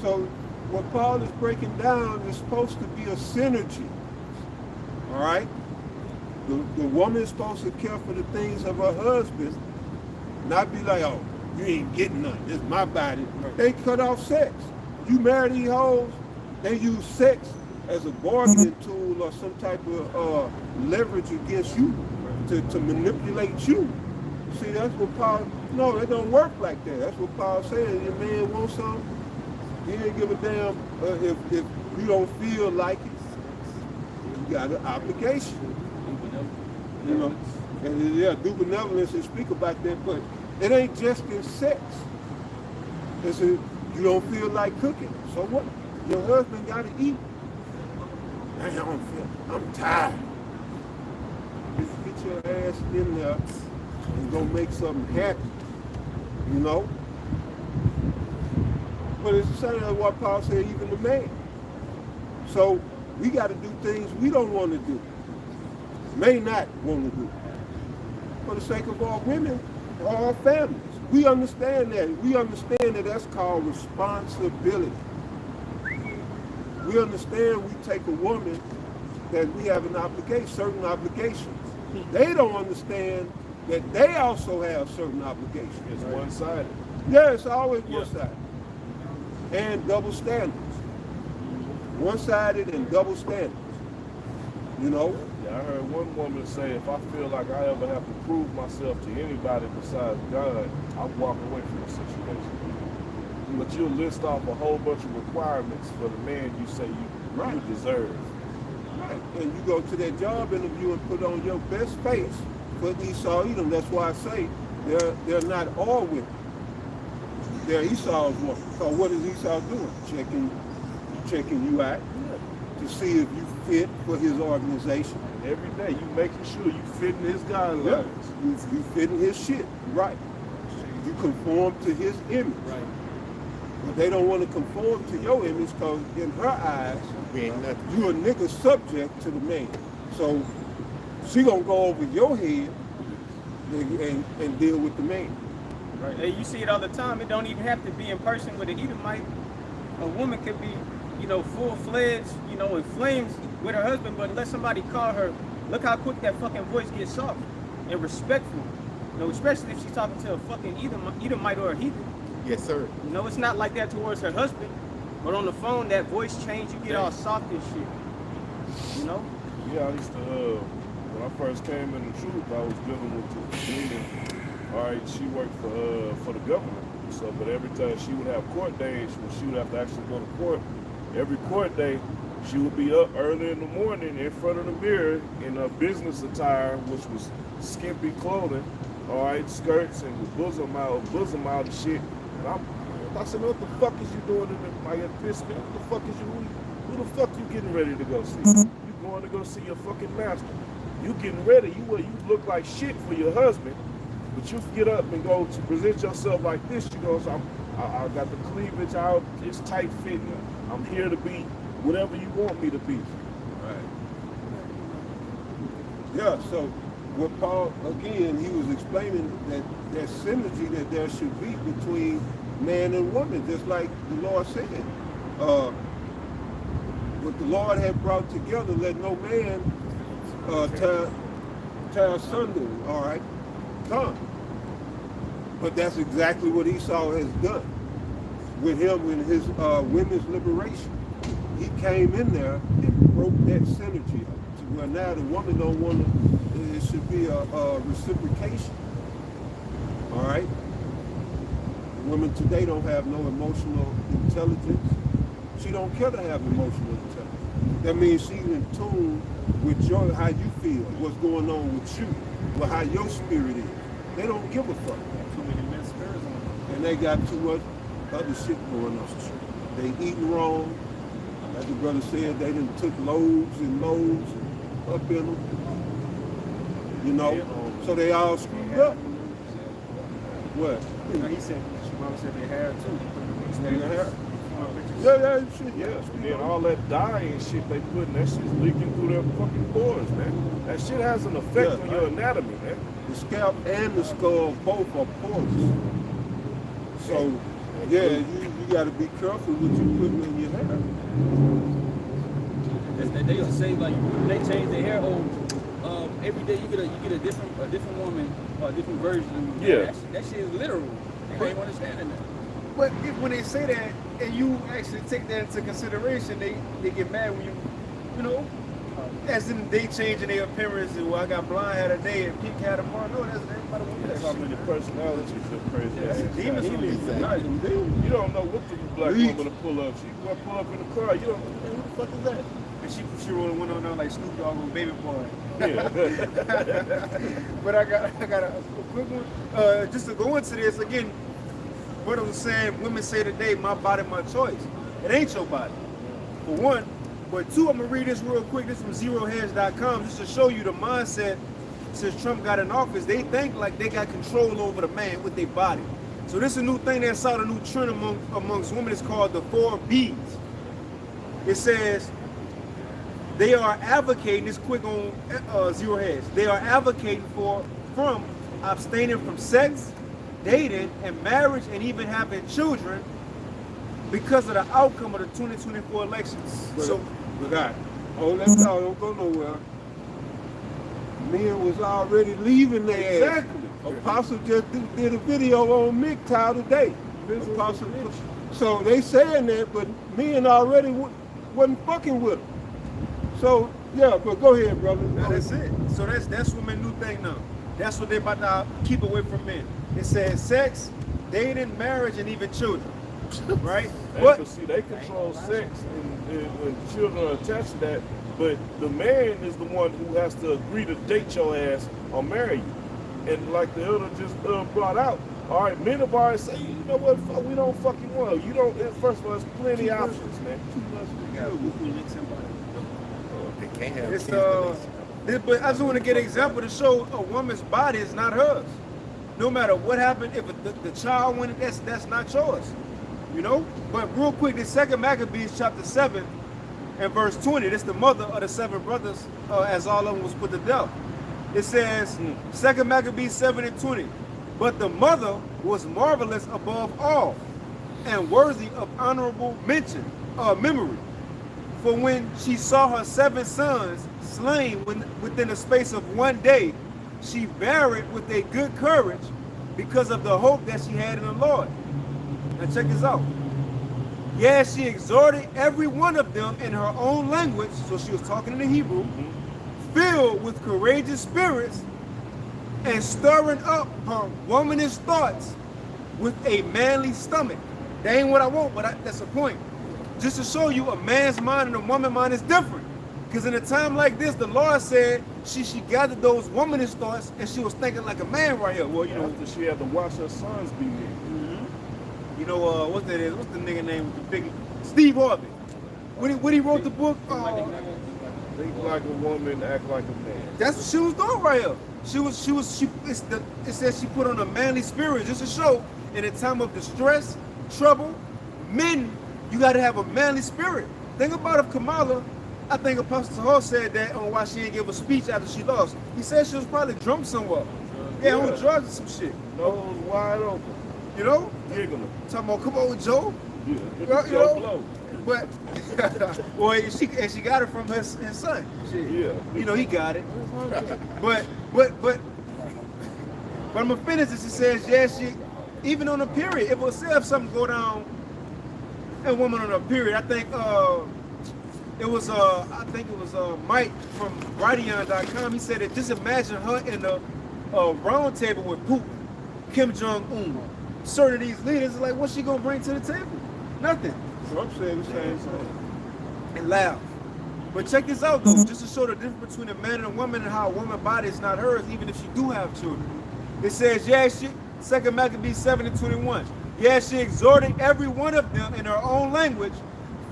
So what Paul is breaking down is supposed to be a synergy. All right? The woman is supposed to care for the things of her husband, not be like, oh, you ain't getting nothing. It's my body. They cut off sex. You marry these hoes, they use sex as a bargaining tool or some type of leverage against you to manipulate you. See, that's what Paul, no, it don't work like that. That's what Paul's saying. Your man wants something, he ain't give a damn if you don't feel like it. You got an obligation. You know, and yeah, do benevolence and speak about that, but it ain't just in sex. It's you don't feel like cooking, so what? Your husband got to eat. I don't feel, I'm tired. Just get your ass in there and go make something happen, you know? But it's the same as what Paul said, even the man. So we got to do things we don't want to do, may not want to do, for the sake of our women or our families. We understand that. We understand that that's called responsibility. We understand we take a woman that we have an obligation, certain obligations. They don't understand that they also have certain obligations. It's one-sided. Yeah, it's always one-sided. And double standards. One-sided and double standards. You know? Yeah, I heard one woman say, if I feel like I ever have to prove myself to anybody besides God, I'll walk away from the situation. But you'll list off a whole bunch of requirements for the man you say you deserve. Right. And you go to that job interview and put on your best face for Esau Edom. That's why I say they're not all women. They're Esau's women. So what is Esau doing? Checking you out to see if you fit for his organization. And every day you making sure you fit in his guidelines. Yeah. You fit in his shit. Right. You conform to his image. Right. But they don't want to conform to your image because in her eyes, you a nigga subject to the man. So she gonna go over your head and deal with the man. Right. Hey, you see it all the time. It don't even have to be in person with an Edomite. A woman could be, you know, full-fledged, you know, in flames with her husband, but let somebody call her, look how quick that fucking voice gets soft and respectful. You know, especially if she's talking to a fucking Edomite or a heathen. Yes, sir. You know, it's not like that towards her husband, but on the phone, that voice change, you get all soft and shit. You know? Yeah, I used to when I first came in the truth, I was dealing with this woman. All right, she worked for the government. So, but every time she would have court days, when she would have to actually go to court, every court day, she would be up early in the morning in front of the mirror in her business attire, which was skimpy clothing, all right, skirts and bosom out and shit. And I said, what the fuck is you doing in my pissed me? What the fuck is you? Who the fuck you getting ready to go see? You going to go see your fucking master? You getting ready? You look like shit for your husband. But you get up and go to present yourself like this. You go, so I got the cleavage out. It's tight fitting. I'm here to be whatever you want me to be. Right. Yeah, so what Paul, again, he was explaining that synergy that there should be between man and woman, just like the Lord said. What the Lord had brought together, let no man tear asunder, all right? Come. But that's exactly what Esau has done with him in his women's liberation. He came in there and broke that synergy to where now the woman don't want to, it should be a reciprocation. All right? Women today don't have no emotional intelligence. She don't care to have emotional intelligence. That means she's in tune with how you feel, what's going on with you, with how your spirit is. They don't give a fuck. Too many men spirits on them. And they got too much other shit going on. They eating wrong. Like the brother said, they done took loads and loads up in them. You know? So they all screwed up. What? He said, Mama said they hair too. Their hair. Yeah, shit, yeah. And then all that dye and shit they putting, that shit's leaking through their fucking pores, man. That shit has an effect on your anatomy, man. The scalp and the skull both are porous. So, yeah, you got to be careful what you put in your hair. They gonna say like they change their hair over. Every day you get a different woman, a different version. Yeah. That shit is literal. They ain't understanding that. But when they say that and you actually take that into consideration, they get mad when you know, as in they changing their appearance. And well, I got blonde hair today and pink hair tomorrow. No, that's everybody want That's that how shit. many personalities are crazy. That's ass demons guys. on these things. You don't know what the black woman to pull up. She gonna pull up in the car. You don't know who the fuck is that? And she really went on there like Snoop Dogg on Baby Boy. Yeah. But I got a quick one. Just to go into this again, what I was saying, women say today, my body, my choice. It ain't your body, for one. But two, I'm gonna read this real quick. This from ZeroHedge.com, just to show you the mindset since Trump got in office. They think like they got control over the man with their body. So this is a new thing that started a new trend amongst women. It's called the 4 B's. It says they are advocating, this quick on Zero Hedge, they are advocating from abstaining from sex, dating, and marriage, and even having children because of the outcome of the 2024 elections. So, God, hold that thought, don't go nowhere. Men was already leaving there. Exactly. Apostle just did a video on MGTOW today. Apostle, so they saying that, but men already wasn't fucking with them. So, yeah, but go ahead, brother. Now that's it. So that's women's new thing now. That's what they about to keep away from men. It says sex, dating, marriage, and even children. Right? But See, they control sex and when children are attached to that, but the man is the one who has to agree to date your ass or marry you. And like the elder just brought out, all right, men have already said, you know what, we don't fucking want. You don't, first of all, there's plenty of options, man. They can't have it's kids. but I just want to get an example to show a woman's body is not hers. No matter what happened, if the child went, that's not yours. You know? But real quick, the 2nd Maccabees chapter 7 and verse 20, this is the mother of the 7 brothers, as all of them was put to death. It says, 2nd Maccabees 7 and 20, but the mother was marvelous above all and worthy of honorable memory. For when she saw her 7 sons slain within the space of 1 day, she bare it with a good courage because of the hope that she had in the Lord. Now check this out. Yes, she exhorted every one of them in her own language, so she was talking in the Hebrew, filled with courageous spirits and stirring up her womanish thoughts with a manly stomach. That ain't what I want, but that's the point. Just to show you a man's mind and a woman's mind is different. Because in a time like this, the Lord said she gathered those womanish thoughts and she was thinking like a man right here. Well, you know, After she had to watch her sons be there. you know, what's that is? What's the nigga name with the big Steve Harvey? When he wrote the book, Think like a woman, act like a man. that's what she was doing right here. It says she put on a manly spirit just to show in a time of distress, trouble, men, you got to have a manly spirit. Think about if Kamala, I think Apostle Hall said that on why she didn't give a speech after she lost. He said she was probably drunk somewhere. Yeah, on drugs or some shit. Nose wide open, You know? giggling. Talking about, come on, Joe. Yeah. You Joe know? Blow. But, well, she got it from her son. Shit. Yeah. You know, he got it. But I'm gonna finish this. It says, yeah, she, even on a period, if something go down, a woman on a period, I think it was Mike from Brighteon.com. He said that just imagine her in a round table with Putin, Kim Jong-un, certain of these leaders. Like, what's she gonna bring to the table? Nothing. Trump said the same thing. And laugh. But check this out though, just to show the difference between a man and a woman and how a woman's body is not hers, even if she do have children. It says, yeah, she, 2 Maccabees 7:21. Yeah, she exhorted every one of them in her own language,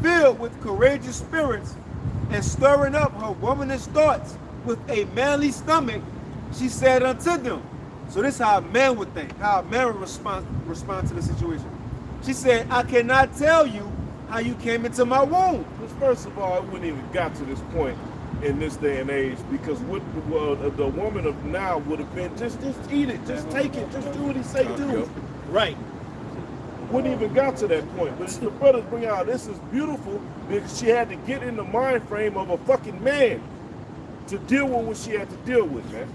filled with courageous spirits, and stirring up her womanish thoughts with a manly stomach, she said unto them. So this is how a man would think, how a man would respond to the situation. She said, I cannot tell you how you came into my womb. Because first of all, it wouldn't even got to this point in this day and age, because what the woman of now would have been, just eat it, just take it, just do what he say do. Right. Wouldn't even got to that point. But the brothers bring out, this is beautiful, because she had to get in the mind frame of a fucking man to deal with what she had to deal with, man.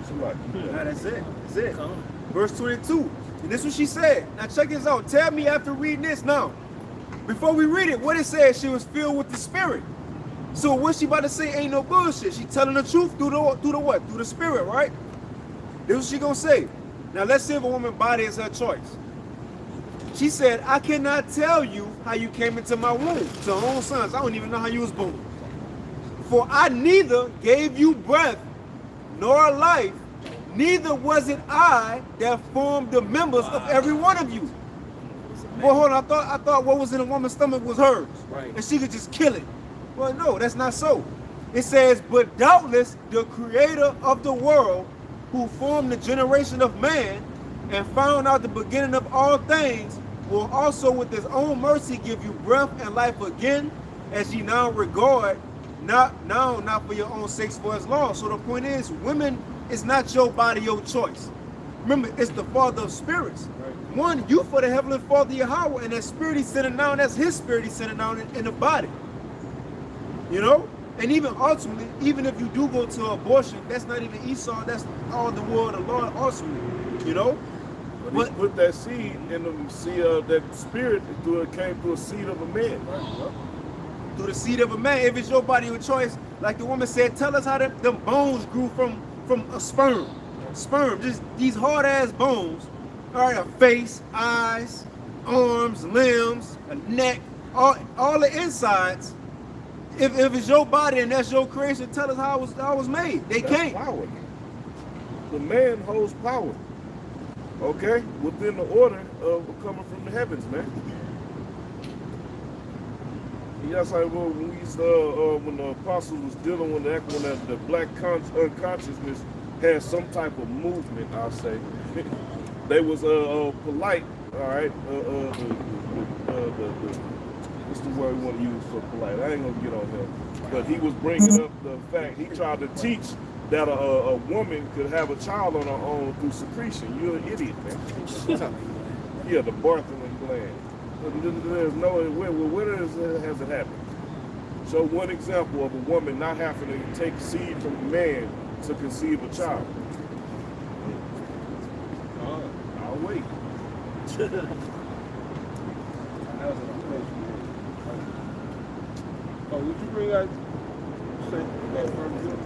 So like, Now that's it. That's it. Verse 22. And this is what she said. Now check this out. Tell me after reading this now. Before we read it, what it says, she was filled with the Spirit. So what she about to say ain't no bullshit. She telling the truth through the what? Through the Spirit, right? This is what she gonna say. Now let's see if a woman's body is her choice. She said, I cannot tell you how you came into my womb. To her own sons, I don't even know how you was born. For I neither gave you breath nor life, neither was it I that formed the members of every one of you. Well, hold on, I thought what was in a woman's stomach was hers. Right. And she could just kill it. Well, no, that's not so. It says, but doubtless the creator of the world, who formed the generation of man and found out the beginning of all things, will also with his own mercy give you breath and life again, as ye now regard, not for your own sakes for his law. So the point is, women is not your body, your choice. Remember, it's the Father of spirits. Right. One, you for the Heavenly Father Yahweh, and that spirit he's sending down, that's his spirit he's sending down in the body. You know? And even ultimately, even if you do go to abortion, that's not even Esau, that's all the word of the Lord ultimately. You know? but he put that seed in the seed of that spirit, it came through a seed of a man. Right. Through the seed of a man. If it's your body of choice, like the woman said, tell us how them bones grew from a sperm. Sperm, just these hard ass bones. All right, a face, eyes, arms, limbs, a neck, all the insides. If it's your body and that's your creation, tell us how it was made. They That's can't. power. The man holds power. Okay? Within the order of coming from the heavens, man. That's like when we used when the apostles was dealing with that, when the black unconsciousness had some type of movement, I'll say. They was polite, all right. What's the word we want to use for polite? I ain't gonna get on him, but he was bringing up the fact he tried to teach that a woman could have a child on her own through secretion. You're an idiot, man. Yeah, the Bartholin gland. There's no where has it happened? So one example of a woman not having to take seed from a man to conceive a child. I'll wait. Oh, would you bring out say that from you?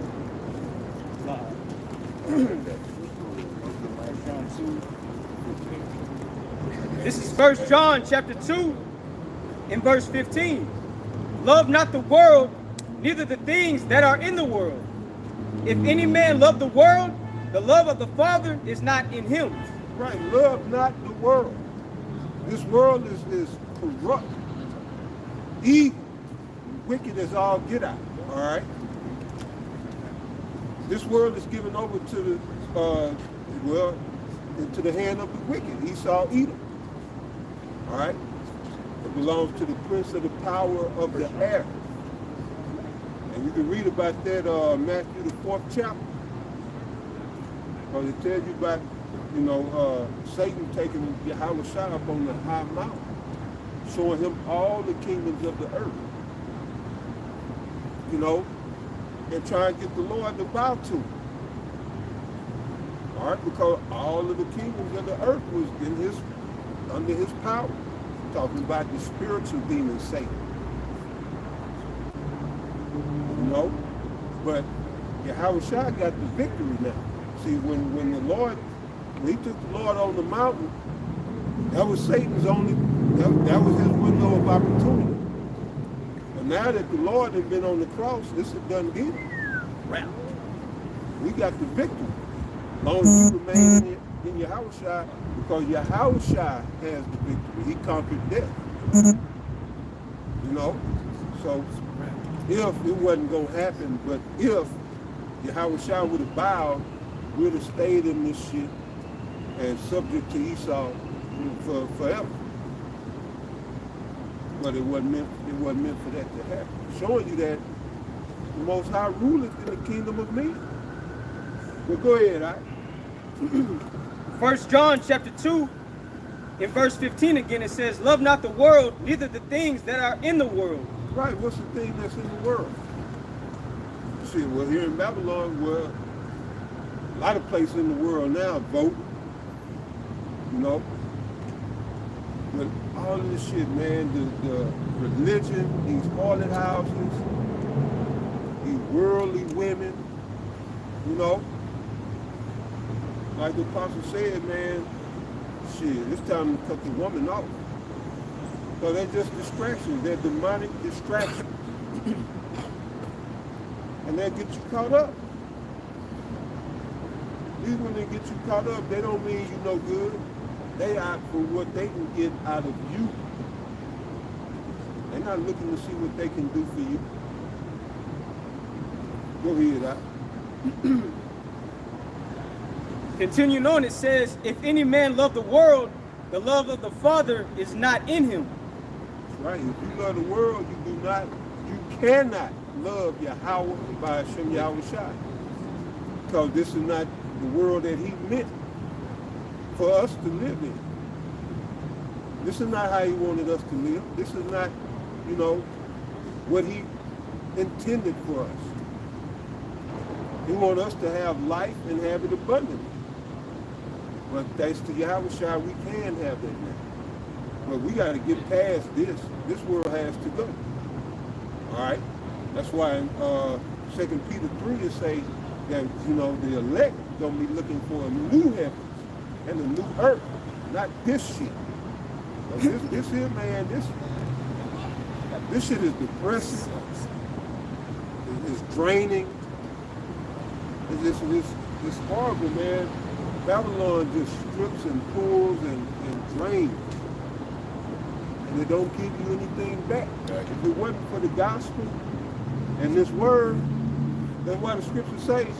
This is 1 John chapter 2 and verse 15. Love not the world, neither the things that are in the world. If any man love the world, the love of the Father is not in him. Right, love not the world. This world is corrupt, evil, wicked as all get out. All right. This world is given over to the into the hand of the wicked, Esau, Edom. All right. It belongs to the prince of the power of the air. And you can read about that Matthew the 4th chapter. Because it tells you about, you know, Satan taking Yahweh up on the high mountain, showing him all the kingdoms of the earth. You know, and try and get the Lord to bow to him. All right, because all of the kingdoms of the earth was under his power. Talking about the spiritual demon Satan. You know, but Yahweh got the victory now. See, when he took the Lord on the mountain, that was Satan's that was his window of opportunity. But now that the Lord has been on the cross, this is done deal. Right. We got the victory. As long as you remain in Yahweh, because Yahweh has the victory. He conquered death. You know? So if it wasn't going to happen, but if Yahweh would have bowed, we'd have stayed in this shit and subject to Esau for forever. But it wasn't meant for that to happen. Showing you that the Most High ruleth in the kingdom of men. Well, go ahead, all right? 1 John chapter 2 in verse 15 again, it says, love not the world, neither the things that are in the world. Right, what's the thing that's in the world? See, well, here in Babylon, well, a lot of places in the world now vote, you know. But all of this shit, man, the religion, these harlot houses, these worldly women, you know. Like the apostle said, man, shit, it's time to cut the woman off. So they're just distractions. They're demonic distractions. And they'll get you caught up. Even when they get you caught up, they don't mean you no good. They out for what they can get out of you. They're not looking to see what they can do for you. Go ahead, Continuing on, it says, if any man love the world, the love of the Father is not in him. Right. If you love the world, you cannot love Yahweh by Hashem Yahweh Shai. Because this is not the world that he meant for us to live in. This is not how he wanted us to live. This is not, you know, what he intended for us. He wants us to have life and have it abundantly. But thanks to Yahweh Shai, we can have that now. But we got to get past this. This world has to go. All right? That's why in 2 Peter 3 it say that, you know, the elect going to be looking for a new heaven and a new earth, not this shit. This here, man, this shit is depressing. It's draining. It's horrible, man. Babylon just strips and pulls and drains. And it don't give you anything back. If it wasn't for the gospel and this word, then what the scripture says,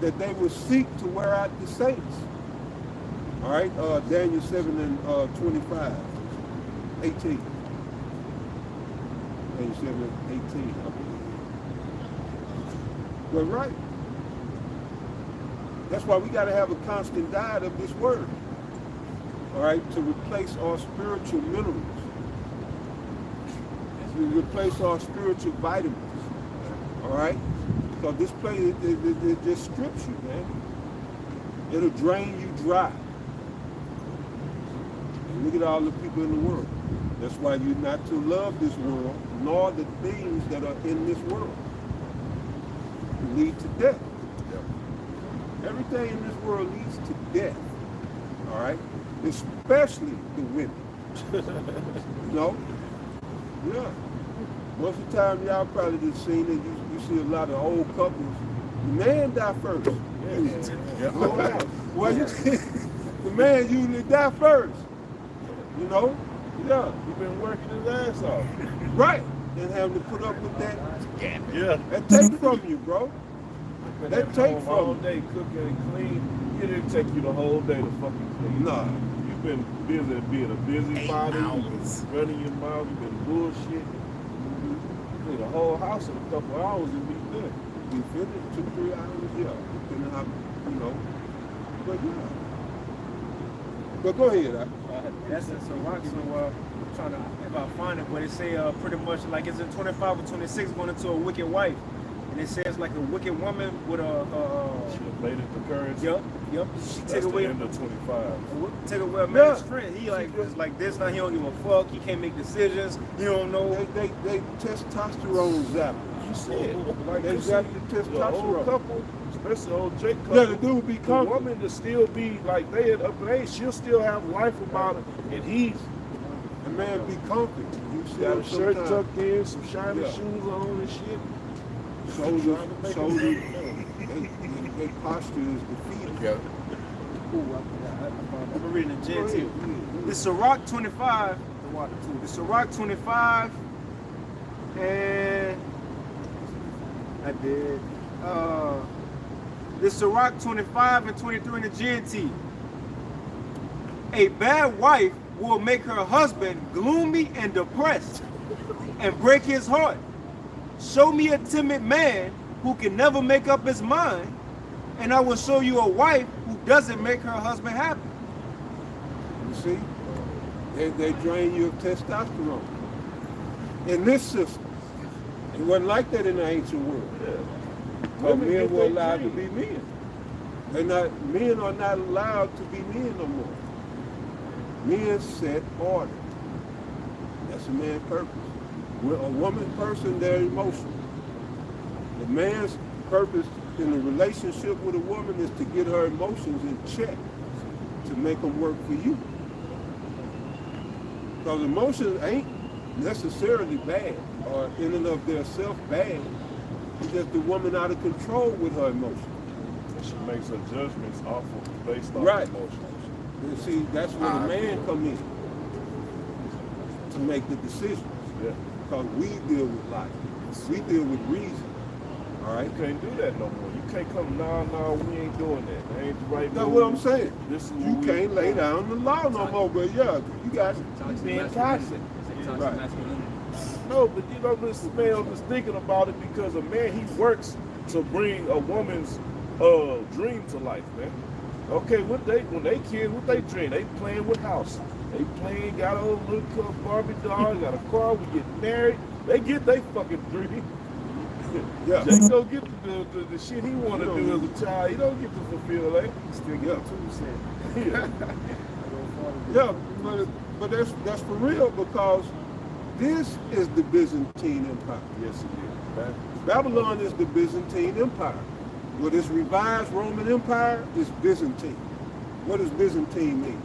that they would seek to wear out the saints. All right, Daniel 7 and 25, 18. Daniel 7 and 18, I believe. But right. That's why we got to have a constant diet of this word, all right, to replace our spiritual minerals, to replace our spiritual vitamins, all right? So this place, it just strips you, man. It'll drain you dry. And look at all the people in the world. That's why you're not to love this world, nor the things that are in this world. It lead to death. Everything in this world leads to death. All right? Especially the women. You know? Yeah. Most of the time, y'all probably just seen it. You see a lot of old couples. The man die first. Well, the man usually die first. You know? Yeah. He been working his ass off. Right. And having to put up with that. Yeah. That take from you, bro. Been That at take home all from day cooking and clean. It didn't take you the whole day to fucking clean. Nah. You've been busy being a busybody. You've been running your mouth. You've been bullshit. You clean the whole house in a couple hours and be done. You finish 2-3 hours, yeah. Depending how, you know. But yeah. But go ahead. That's in Sirach, so I'm trying to, if I find it, but it say pretty much like it's in 25 or 26 going into a wicked wife. And it says like a wicked woman with a Should have made it the currency. Yep. She That's take the away end of 25. take away a man's strength. He like is like this now. He don't give a fuck. He can't make decisions. He don't know. They testosterone zap. You said, like They you zap see, the the old testosterone. couple, especially old Jake couple. Yeah, the dude be the comfortable. woman to still be like they at up in age, she'll still have life about it, and he's The man be comfy. You see got him a shirt sometimes. tucked in, some shiny Yeah. shoes on and shit. Shoulders, They posture is defeated. Yeah. I've been reading the Gen too. The Sirach 25. The Sirach 25. And I did. The Sirach 25 and 23 in the GNT. A bad wife will make her husband gloomy and depressed and break his heart. Show me a timid man who can never make up his mind, and I will show you a wife who doesn't make her husband happy. You see? They drain you of testosterone. In this system, it wasn't like that in the ancient world. But Women men get were their allowed to dream. be men. Men are not allowed to be men no more. Men set order. That's a man's purpose. With a woman's person, they're emotional. The man's purpose in a relationship with a woman is to get her emotions in check, to make them work for you. Because emotions ain't necessarily bad or in and of themselves bad. It's just the woman out of control with her emotions. She makes her judgments based off Right. emotions. And see, that's where the man come in to make the decisions. Yeah. Because we deal with life. We deal with reason. All right? You can't do that no more. You can't come, nah, we ain't doing that. That ain't the right That's move. what I'm saying. This is You what we can't do. lay down the law no more, but yeah, you got Toxic being masculinity. toxic. Toxic Right. masculinity. No, but you know, this man was thinking about it because a man, he works to bring a woman's dream to life, man. Okay, when they kids, what they dream? They playing with house. They playing, got a little Barbie doll, got a car, we get married. They get their fucking dream. yeah. Jake don't get the shit he want to do as a child. He don't get to fulfill that. He still get Yeah. 2%. Yeah, but that's for real because this is the Byzantine Empire. Yes, it is, man. Babylon is the Byzantine Empire. Well, this revised Roman Empire is Byzantine. What does Byzantine mean?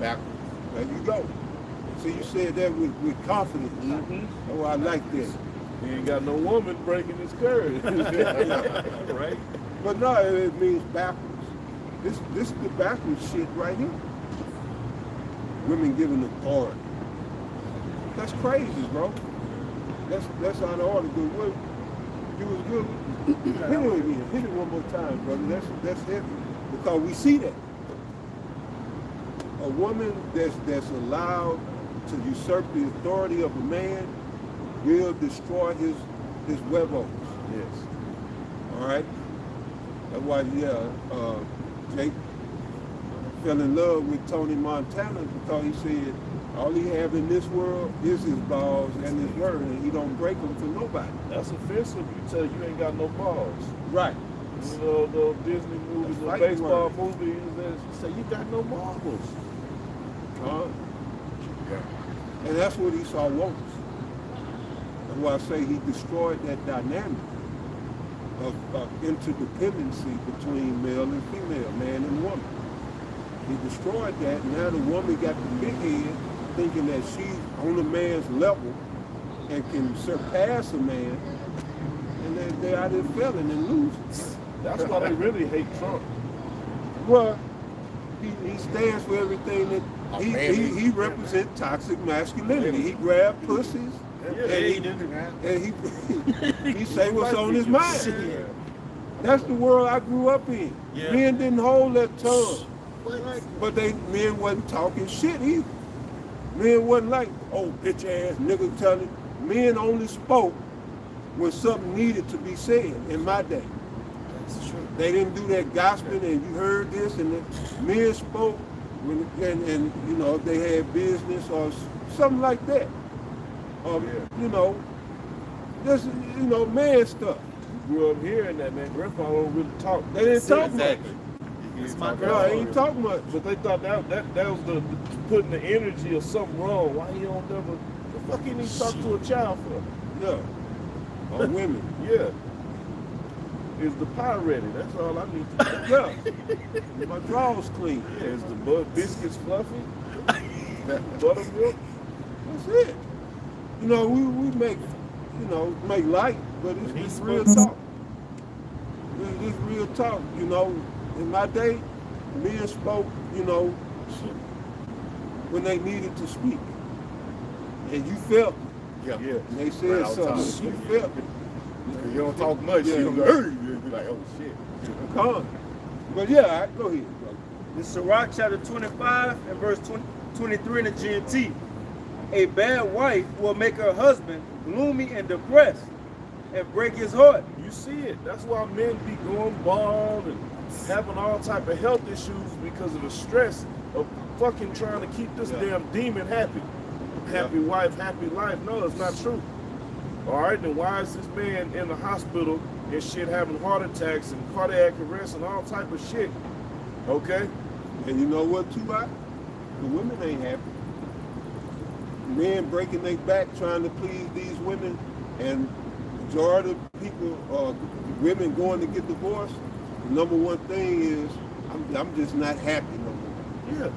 Backwards. There you go. So you said that with confidence. Oh, I like that. He ain't got no woman breaking his courage. Right? But no, it means backwards. This is the backwards shit right here. Women giving authority. That's crazy, bro. That's out of order. Good work. You was good. Hit it again. Hit it one more time, brother. That's heavy. Because we see that. A woman that's allowed to usurp the authority of a man will destroy his huevos. Yes. All right? That's why, Jake fell in love with Tony Montana because he said all he have in this world is his balls and his word, and he don't break them for nobody. That's offensive. You tell you ain't got no balls. Right. You know, the Disney movies, the That's baseball fighting movies, you say you got no marbles. And that's what Esau wants. That's why I say he destroyed that dynamic. of interdependency between male and female, man and woman. He destroyed that. Now the woman got the big head, thinking that she's on a man's level and can surpass a man, and they out there failing and losing. That's why they really hate Trump. Well, he stands for everything that he represents toxic masculinity. He grab pussies and he say what's on his mind. That's the world I grew up in. Yeah. Men didn't hold their tongue. But men wasn't talking shit either. Men wasn't like, oh, bitch ass nigga telling. Men only spoke when something needed to be said in my day. That's true. They didn't do that gossiping and you heard this, and the men spoke when, and you know, if they had business or something like that. You know, just, you know, man stuff. Grew up hearing that, man. Grandpa don't really talk. They didn't talk Exactly. It's my much. No, they ain't talk much. But they thought that was the putting the energy of something wrong. Why he don't never? The fuck he need to talk to a child for? Yeah. Or women. Yeah. Is the pie ready? That's all I need to know. Yeah. My drawers clean. Yeah, is the biscuits fluffy? Buttermilk? That's it. You know, we make, you know, make light, but it's real talk. It's real talk, you know. In my day, men spoke, you know, when they needed to speak. And you felt it. Yeah. And they said Right, all the something. time. You felt it. If you don't talk much, Yeah. you don't go, hey, you'll be like, oh shit. Come on. But yeah, all right, go ahead, brother. This is Sirach chapter 25 and verse 23 in the GNT. A bad wife will make her husband gloomy and depressed and break his heart. You see it. That's why men be going bald and having all type of health issues because of the stress of fucking trying to keep this damn demon happy. Happy wife, happy life. No, it's not true. All right, then why is this man in the hospital and shit having heart attacks and cardiac arrest and all type of shit? Okay? And you know what, too, Rock? The women ain't happy. Men breaking their back trying to please these women, and majority of people, women going to get divorced. The number one thing is, I'm just not happy no more. Yeah.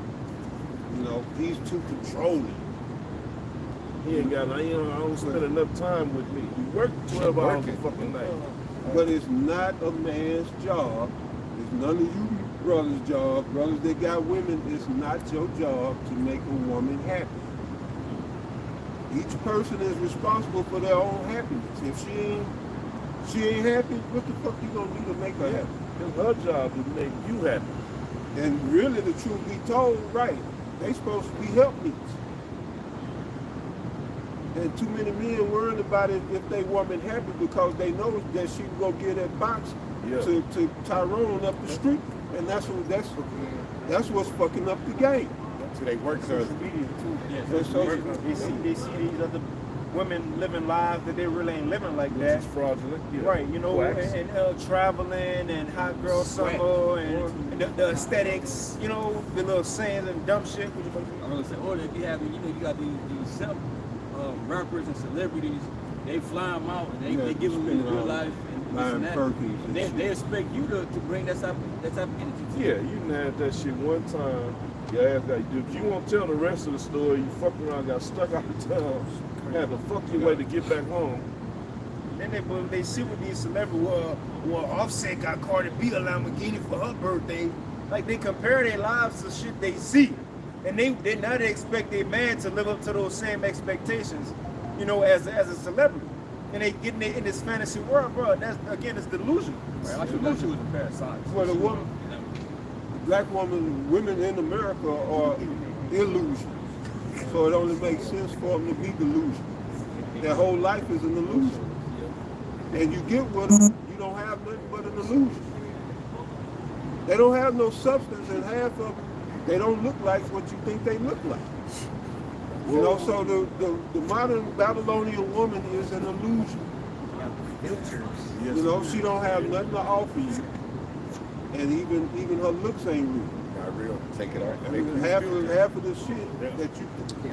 You know, he's too controlling. He ain't got, I don't spend enough time with me. You work 12 hours a fucking night. But it's not a man's job. It's none of you brothers' job. Brothers that got women, it's not your job to make a woman happy. Each person is responsible for their own happiness. If she ain't happy, what the fuck you gonna do to make her happy? It's her job to make you happy. And really, the truth be told, right, they supposed to be helpmeets. And too many men worried about it if they woman happy because they know that she can go get that box to Tyrone up the street, and that's what's fucking up the game. So they work so Yeah, That's so- They see these other women living lives that they really ain't living like that. It's fraudulent. Yeah. Right, you know, Wax. and traveling and hot girl summer and the aesthetics, you know, the little sayings and dumb shit. I'm gonna say, or if you have, you know, you got these self rappers and celebrities, they fly them out and they give them in real life and this and that. Perkins and They expect you to bring that type of energy to Yeah, you done had that shit one time. Your ass got, if you won't tell the rest of the story, you fucking around, got stuck out of town, had to fuck your way to get back home. Then they see with these celebrities, well, Offset got Cardi B a Lamborghini for her birthday. Like they compare their lives to shit they see, and they now they expect their man to live up to those same expectations, you know, as a celebrity. And they get in this fantasy world, bro. That's again, it's delusion. Right, I should was a parasite. Well, the woman, black women in America are illusions. So it only makes sense for them to be delusions. Their whole life is an illusion. And you get with them, you don't have nothing but an illusion. They don't have no substance, and half of them, they don't look like what you think they look like. You know, so the modern Babylonian woman is an illusion. You know, she don't have nothing to offer you. And even her looks ain't real. not real. Take it out. Even half of the shit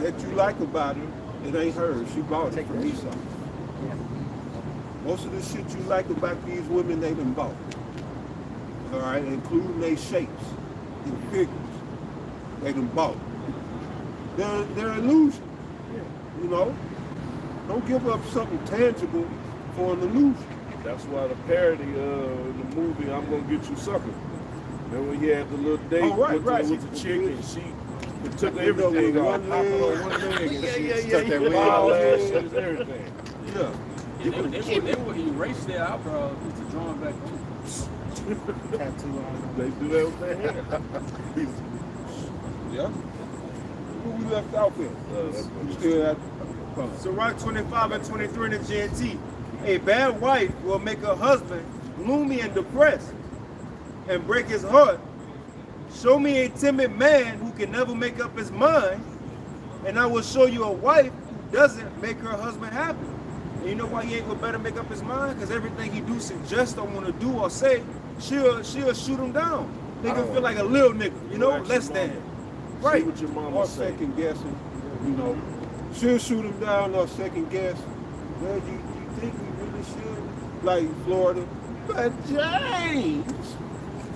that you like about her, it ain't hers. She bought it from Esau. Most of the shit you like about these women, they done bought. All right, including their shapes and figures. They done bought. They're illusion. You know? Don't give up something tangible for an illusion. That's why the parody in the movie "I'm Gonna Get You Sucker." Remember when he had the little date with the chick and she took everything with off, one popped leg. on one leg, and she Stuck that wig all on. lashes, everything. Yeah. They would erase their eyebrows to draw them back on. Tattoo on. They do that with their hair. Yeah. Who we left out with? We still have So Rock 25 and 23 in the GNT. A bad wife will make her husband gloomy and depressed and break his heart. Show me a timid man who can never make up his mind, and I will show you a wife who doesn't make her husband happy. And you know why he ain't gonna better make up his mind? Because everything he do, suggest, or want to do or say, she'll shoot him down. Make him feel like a little nigga, you know, less than. Right. See what your mama or say. second guessing, you know. She'll shoot him down or second guess. Well, you think we really should? Like Florida. But James,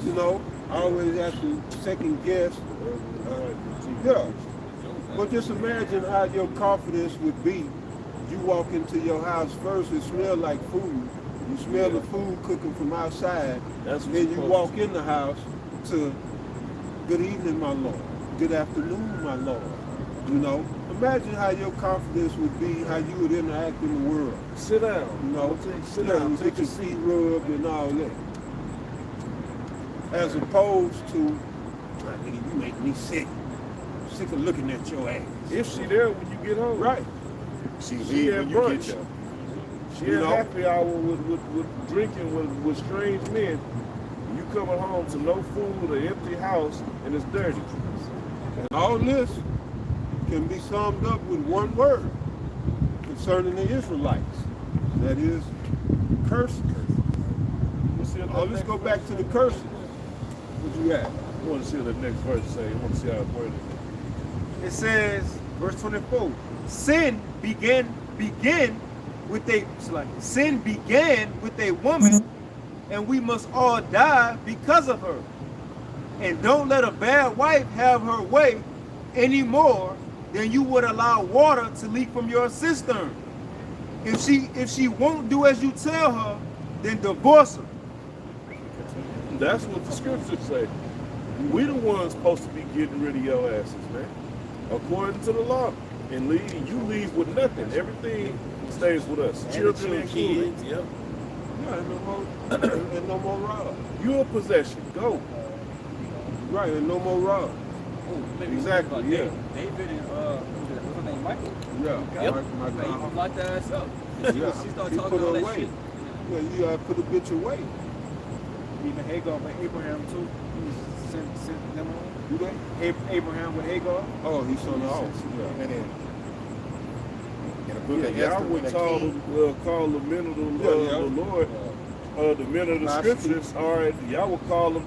you know, always have to second guess. Yeah. But just imagine how your confidence would be. You walk into your house first, it smells like food. You smell the food cooking from outside. That's what Then you're you supposed walk in the house to, good evening, my Lord. Good afternoon, my Lord. You know, imagine how your confidence would be, how you would interact in the world. Sit down. You know, Sit down. take your feet rubbed and all that. As opposed to, "Nah, nigga, you make me sick. Sick of looking at your ass." If she there when you get home. Right. She She leave at when you get brunch. there. She You had know? happy hour with drinking with strange men. You coming home to no food, an empty house, and it's dirty. And all this can be summed up with one word concerning the Israelites. That is, curses. Oh, let's go back to the curses. What you got? I want to see what the next verse say. I want to see how it worded. It says, verse 24, sin began with a woman, and we must all die because of her. And don't let a bad wife have her way any more than you would allow water to leak from your cistern. If she won't do as you tell her, then divorce her. That's what the scriptures say. We the ones supposed to be getting rid of your asses, man. According to the law. And you leave with nothing. Everything stays with us. Children and kids. Yep. Yeah, and no more rob. You're a possession. Go. Right, and no more rob. Maybe Exactly, about yeah. David and what's her name, Michael? Yeah. Yep. My He God. locked her ass up. Yeah. She started He talking put all her that away. shit. Yeah, you gotta put a bitch away. Even Hagar with Abraham too. He was sent them on. Do that? Abraham with Hagar. Oh, he's on the house. Yeah. And then in the book Yeah, of y'all Esther, when would the call king, call the men of the Lord, the men of the Toxic. scriptures, y'all would call them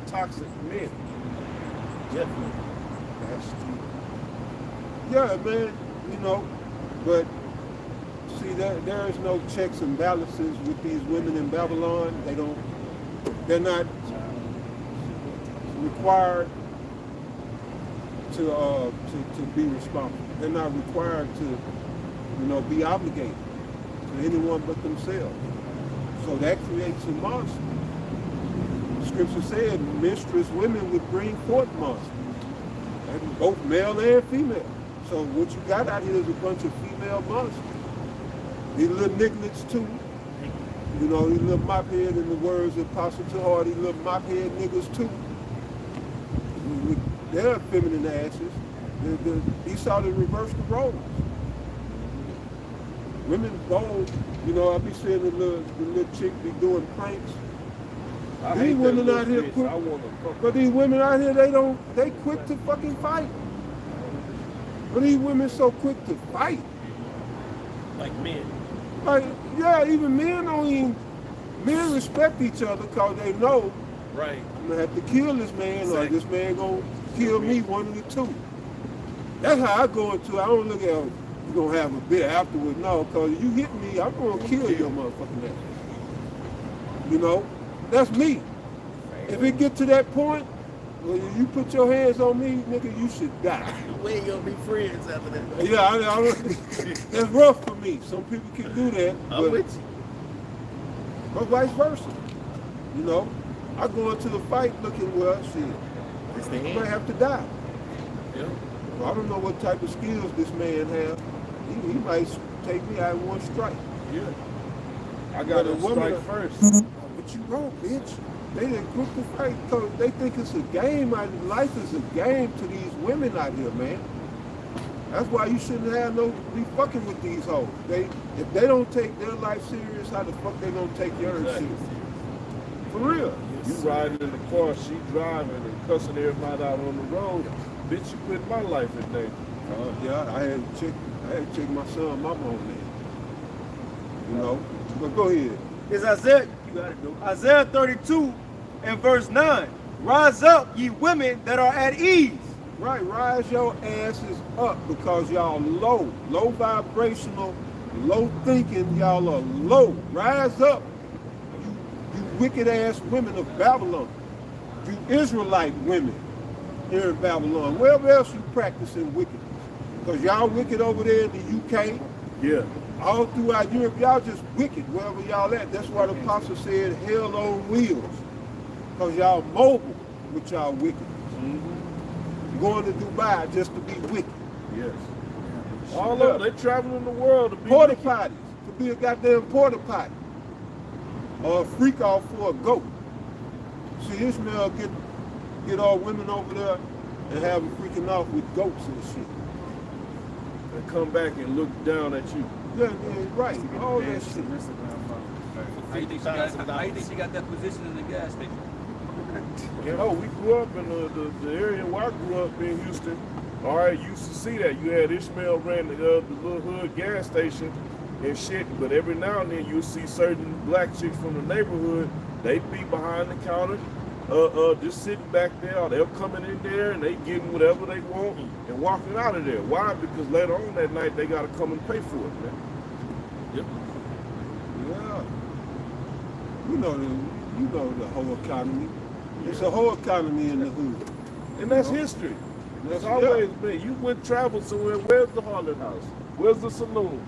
toxic men. Definitely. Yeah, man, you know, but see, there is no checks and balances with these women in Babylon. They're not required to be responsible. They're not required to, be obligated to anyone but themselves. So that creates a monster. Scripture said mistress women would bring forth monsters, and both male and female. So what you got out here is a bunch of female monsters. These little nigglets too. These little mophead, in the words of Apostle Tahar, these little mophead niggas too. With their feminine asses. Esau to reverse the roles. Women bold, I be seeing the little chick be doing pranks. I These hate that women little out here bitch. quick, I want to fuck but these women out here, they quick to fucking fight. But these women so quick to fight. Like men. Like, yeah, even men respect each other because they know Right. I'm gonna have to kill this man or Exactly. this man gonna kill me, one of the two. That's how I go into it. I don't look at you gonna have a bit afterward. No, cause you hit me, I'm gonna kill your motherfucking ass. You know, that's me. If it get to that point, well, you put your hands on me, nigga, you should die. We ain't gonna be friends after that. Yeah, that's rough for me. Some people can do that, I'm with you. but vice versa. You know, I go into the fight looking, well, shit, It's the I might end. have to die. Yeah. Well, I don't know what type of skills this man has. He might take me out in one strike. Yeah. I But got a to woman- strike first. But you wrong, bitch. They didn't group the fight because they think it's a game. Life is a game to these women out here, man. That's why you shouldn't have be fucking with these hoes. If they don't take their life serious, how the fuck they gonna take yours Exactly. serious? For real. You riding in the car, she driving and cussing everybody out on the road. Bitch, you put my life in danger. Yeah, I had to check my son, mama on that. You know, but go ahead. It's Isaiah, you got it, though. Isaiah 32 and verse 9. Rise up, ye women that are at ease. Right, rise your asses up because y'all low vibrational, low thinking, y'all are low. Rise up, you wicked ass women of Babylon, you Israelite women here in Babylon. Wherever else you practicing wickedness? Because y'all wicked over there in the UK, Yeah. all throughout Europe, y'all just wicked wherever y'all at. That's why the apostle said hell on wheels. Because y'all mobile with y'all wickedness. Going to Dubai just to be wicked. Yes. All of them, they traveling the world to be Porta wicked. potties. To be a goddamn porta potty. Or a freak off for a goat. See, Ishmael get all women over there and have them freaking off with goats and shit. And come back and look down at you. Yeah, right. All that shit. How you think she got that position in the gas station? You know, we grew up in the area where I grew up in Houston. All right, you used to see that. You had Ishmael ran the little hood gas station and shit, but every now and then you'll see certain black chicks from the neighborhood, they be behind the counter, just sitting back there, or they're coming in there and they getting whatever they want and walking out of there. Why? Because later on that night they gotta come and pay for it, man. Yep. Yeah. You know the whole economy. It's a whole economy in the hood. And that's history. That's always been. You went travel somewhere. Where's the Harlan House? Where's the saloon?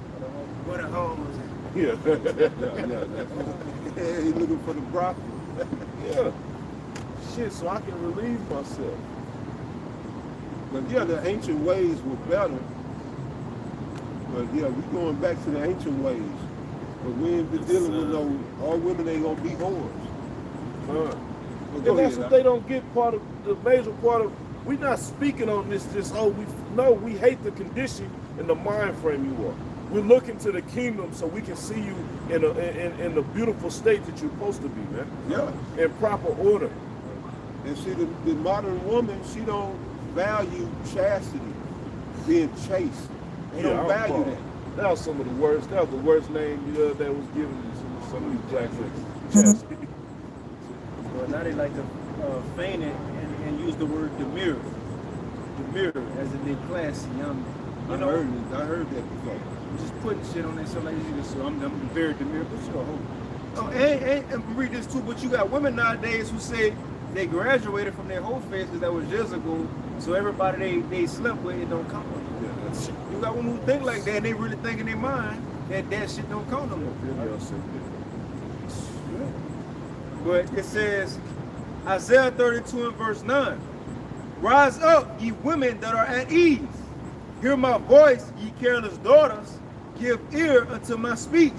Where the home was at. Yeah. Yeah, he looking for the brothel. Yeah. Shit, so I can relieve myself. But yeah, the ancient ways were better. But yeah, we going back to the ancient ways. But we ain't been dealing with no, all women ain't gonna be whores. But go And that's ahead, what they don't get part of, the major part of, we're not speaking on this, we hate the condition and the mind frame you are. We're looking to the kingdom so we can see you in the beautiful state that you're supposed to be, man. Yeah. In proper order. And see, the modern woman, she don't value chastity, being chaste. They don't value that. That was some of the worst. That was the worst name that was given to some of these black chicks. Well, now they like to feign it and use the word demure. Demure, as in they classy. I heard that before. Just putting shit on there so like so I'm very demure, but you're a hoe. Oh, and read this too, but you got women nowadays who say they graduated from their whole phase because that was years ago. So everybody they slept with, it don't count. You got women who think like that, and they really think in their mind that shit don't count no more. But it says, Isaiah 32 and verse 9, rise up, ye women that are at ease. Hear my voice, ye careless daughters. Give ear unto my speech.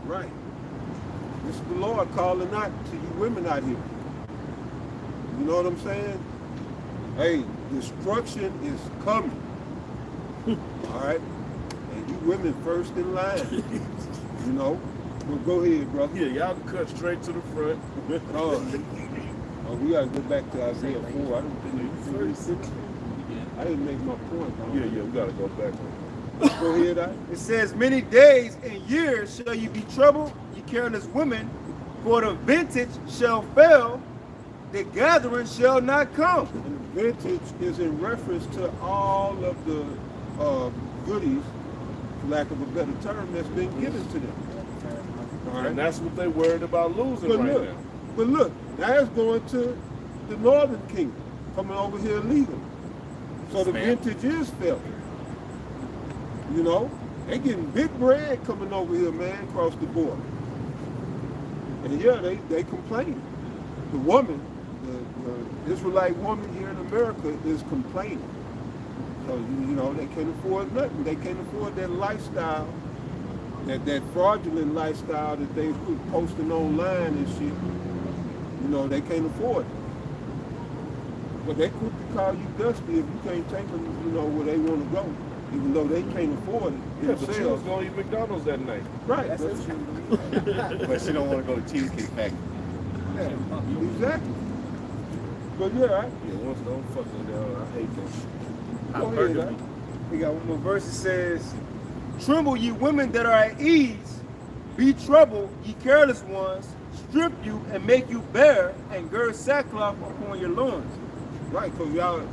Right. This is the Lord calling out to you women out here. You know what I'm saying? Hey, destruction is coming. All right? And you women first in line. You know? Well, go ahead, brother. Yeah, y'all can cut straight to the front. We gotta go back to Isaiah 4. I didn't make my point. Yeah, we gotta go back. Go ahead, It says, many days and years shall you be troubled, ye careless women, for the vintage shall fail, the gathering shall not come. And vintage is in reference to all of the goodies lack of a better term, that's been given to them. All right. And that's what they worried about losing But right look, now. but look, now it's going to the Northern Kingdom, coming over here legally. So the vintage is felt. You know, they getting big bread coming over here, man, across the border. And yeah, they complain. The woman, the Israelite woman here in America is complaining. So, you know, they can't afford nothing. They can't afford that lifestyle, that fraudulent lifestyle that they posting online and shit. You know, they can't afford it. But they quick to call you dusty if you can't take them, you know, where they want to go, even though they can't afford it Yeah, but she was themselves. going to eat McDonald's that night. Right. But she don't want to go to Cheesecake Factory. Yeah, exactly. But yeah, Yeah, once don't fucking I hate that shit. go ahead. Right? We got one more verse that says, "Tremble, ye women that are at ease, be troubled, ye careless ones, strip you and make you bare, and gird sackcloth upon your loins." Right, because y'all,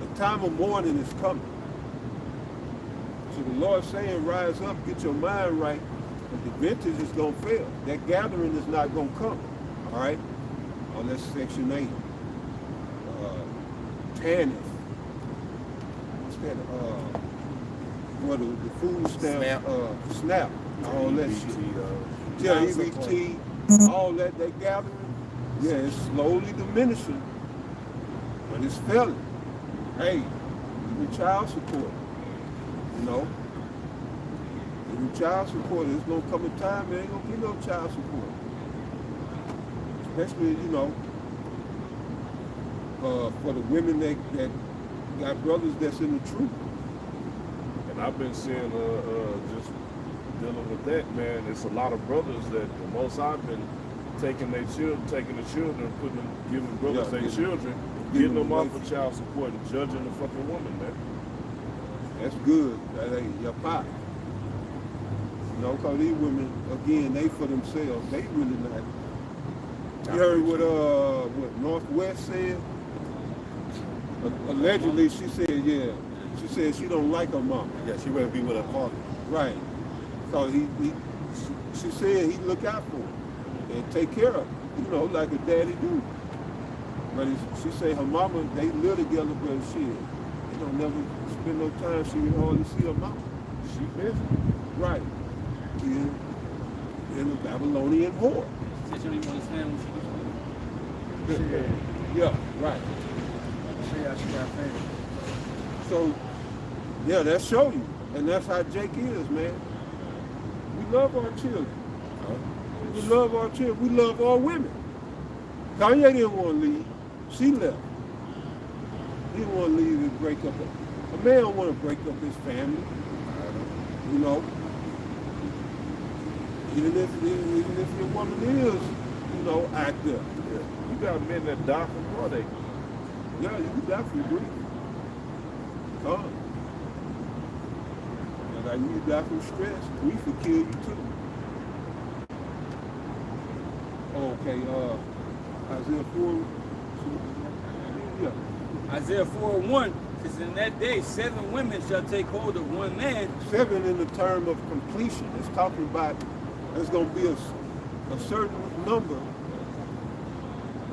the time of mourning is coming. So the Lord's saying, rise up, get your mind right, and the vintage is going to fail. That gathering is not going to come, all right? Oh, that's Section 8. Tanith. What's that? What, the food stamp? SNAP. All that shit. Yeah, EBT, all that gathering, yeah, it's slowly diminishing, but it's failing. Hey, even child support, you know, even child support, there's gonna come a time there ain't gonna be no child support. Especially, you know, for the women that got brothers that's in the truth. And I've been seeing just dealing with that, man. It's a lot of brothers that the most I've been taking the children, putting them, giving brothers their children, getting them off of child support and judging the fucking woman, man. That's good. That ain't your pop. You know, cause these women, again, they for themselves. They really not. You heard what Northwest said? Allegedly, she said, yeah. She said she don't like her mama. Yeah, she rather be with her father. Right. So she said he look out for her and take care of her, you know, like a daddy do. But she said her mama, they live together, but shit, they don't never spend no time. She can hardly see her mama. She busy. Right. In the Babylonian whore. Said she don't even understand what she was. Yeah, right. She got famous. So, yeah, that show you. And that's how Jake is, man. We love our children. We love our children. We love our women. Kanye didn't want to leave. She left. He didn't want to leave and break up. A man don't want to break up his family. You know. Even if your woman is, you know, active. Yeah. You got men that die from heartache. Yeah, you can definitely grieve. Come. Like you die from stress, grief will kill you too. Okay, Isaiah 4. Yeah. Isaiah 4:1 says, "In that day 7 women shall take hold of one man." 7 in the term of completion. It's talking about there's going to be a certain number.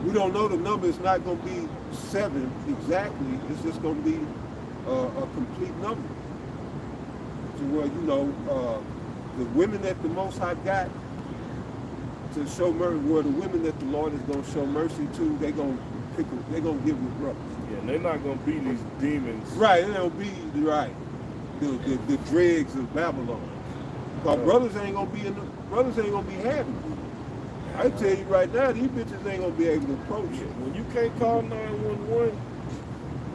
We don't know the number. It's not going to be 7 exactly. It's just going to be a complete number. To where, you know, the women that the Most High got to show mercy, where the women that the Lord is going to show mercy to, they're going to give them brothers. Yeah, and they're not gonna be these demons. Right, it'll be right. The dregs of Babylon. But brothers ain't gonna be having it. I tell you right now, these bitches ain't gonna be able to approach it. When you can't call 911,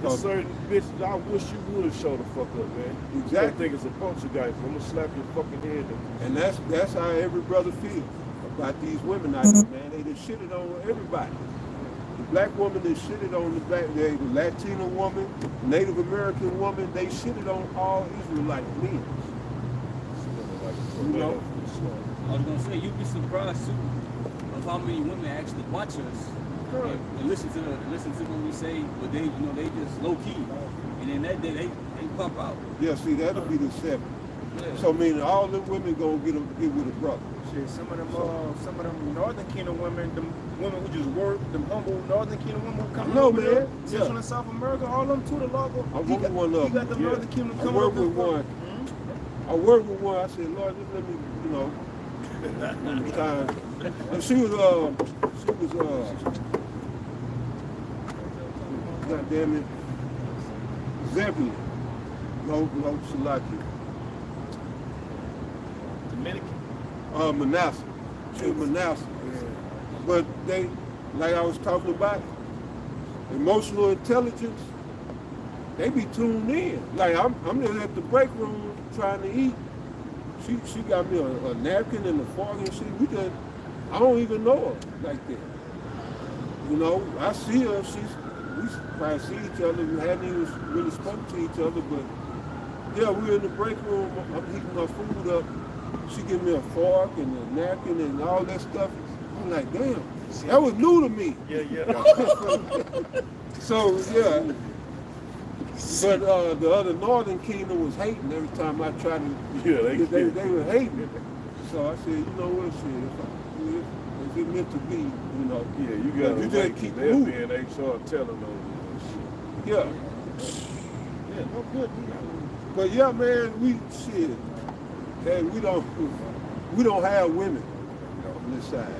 there's certain bitches I wish you would have showed the fuck up, man. Exactly. You think it's a bunch of guys. I'm gonna slap your fucking head. And that's how every brother feels about these women out there, man. They done shitted on everybody. The black woman, they shitted on the Latino woman, Native American woman, they shitted on all Israelite men. You know? I was gonna say, you'd be surprised too of how many women actually watch us and listen to what we say, but they just low key, and then that day they pop out. Yeah, see, that'll be the 7. So meaning all the women gonna get with a brother. Shit, some of them Northern Kingdom women, them women who just work, them humble Northern Kingdom women who come No, over man. here, Yeah. Central and South America, all them too, the law go. I work with one of You got them. the Northern Kingdom I coming work over with here. one. I worked with one. I said, Lord, just let me, you know, let me time. And she was, God damn it, Zebulun. No, Salaki. Dominican. Manasseh. She was Manasseh. But they, like I was talking about, emotional intelligence, they be tuned in. Like I'm just at the break room trying to eat. She got me a napkin and a fork and shit. I don't even know her like that. You know, I see her. We probably see each other. We hadn't even really spoken to each other, but yeah, we were in the break room. I'm heating my food up. She give me a fork and a napkin and all that stuff. I'm like, damn, that was new to me. Yeah. So yeah. But the other Northern Kingdom was hating every time I tried to. Yeah, they were hating. So I said, you know what, shit, if it meant to be, you know. Yeah, you gotta you just keep they'll moving. be in HR telling them shit. Yeah. Yeah, no good. But yeah, man, hey, we don't have women on this side.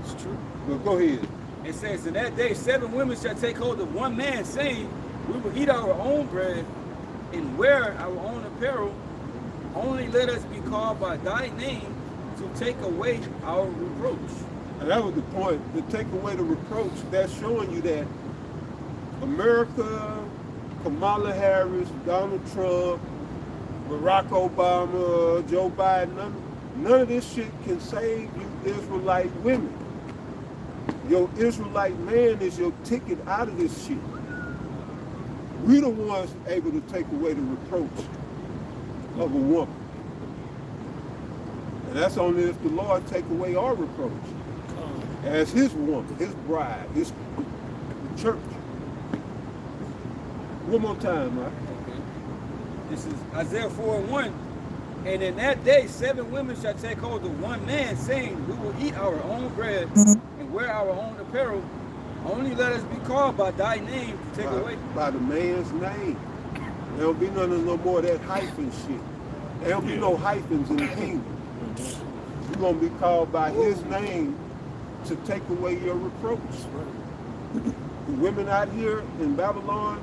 It's true. But go ahead. It says, in that day, 7 women shall take hold of one man, saying, we will eat our own bread and wear our own apparel. Only let us be called by thy name to take away our reproach. And that was the point, to take away the reproach. That's showing you that America, Kamala Harris, Donald Trump, Barack Obama, Joe Biden, none of this shit can save you Israelite women. Your Israelite man is your ticket out of this shit. We the ones able to take away the reproach of a woman. And that's only if the Lord take away our reproach as his woman, his bride, his church. One more time, Mike. Okay. This is Isaiah 4:1. And in that day, 7 women shall take hold of one man, saying, we will eat our own bread and wear our own apparel. Only let us be called by thy name to take away. By the man's name. There don't be none of no more of that hyphen shit. There don't be no hyphens in the kingdom. You're going to be called by his name to take away your reproach. The women out here in Babylon,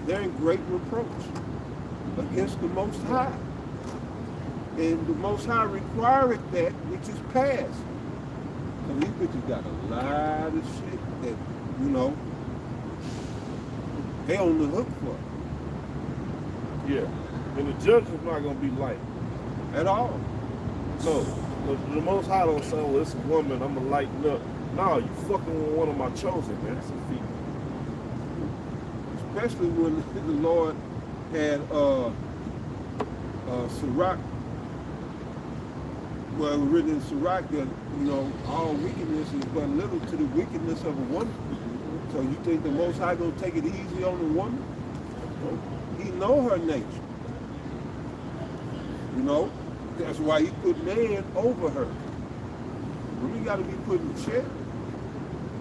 they're in great reproach against the Most High. And the Most High required that which is past. So these bitches got a lot of shit that, you know, they on the hook for Yeah. And the judgment's not gonna be light. at all. No. The Most High don't say, well, it's a woman, I'm gonna lighten up. No, you fucking with one of my chosen, man. That's a feat. Especially when the Lord had Sirach, well, written in Sirach that, you know, all wickedness is but little to the wickedness of a woman. So you think the Most High gonna take it easy on the woman? He know her nature. You know, that's why he put man over her. Women got to be put in check.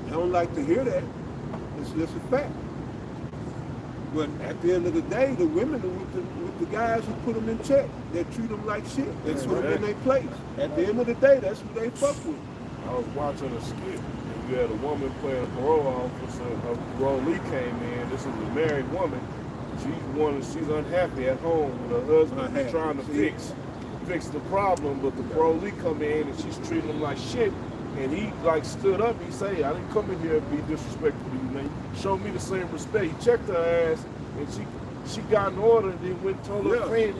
I don't like to hear that. It's just a fact. But at the end of the day, the women are with the guys who put them in check. They treat them like shit. They put them in their place. At the end of the day, that's who they fuck with. I was watching a skit, and you had a woman playing a parole officer, her parolee came in. This is a married woman. She's unhappy at home with her husband. Unhappy. He's trying to fix the problem, but the parolee come in and she's treating him like shit. And he like stood up. He said, "I didn't come in here to be disrespectful to you, man. Show me the same respect." He checked her ass, and she got an order, and then went and told her friend.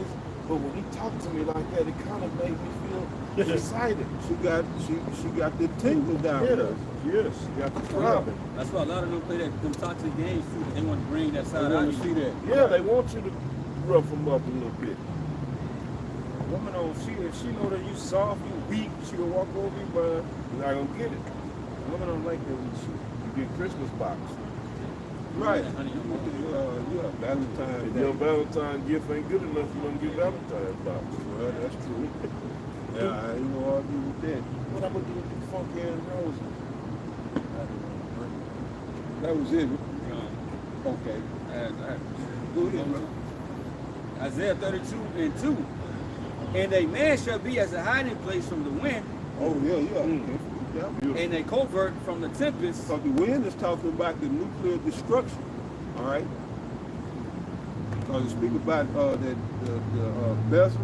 But when he talked to me like that, it kind of made me feel excited. She got the tingle down there. Yes, she got the problem. That's why a lot of them play them toxic games too. They want to bring that side out. You see that? Yeah, they want you to rough them up a little bit. Woman, if she know that you soft, you weak, she gonna walk over you, but You're not gonna get it. women don't like that weak shit. You get Christmas box. Right. That honey on my- Yeah, Valentine's If Day. your Valentine gift ain't good enough, you don't get Valentine's box. Well, that's true. Yeah, I ain't gonna argue with that. What I'm gonna do with these funky ass roses? That was it. Okay. Go ahead, bro. Isaiah 32:2. And a man shall be as a hiding place from the wind, Oh, yeah. Beautiful. and a covert from the tempest. So the wind is talking about the nuclear destruction. All right. Because it speaks about the vessel,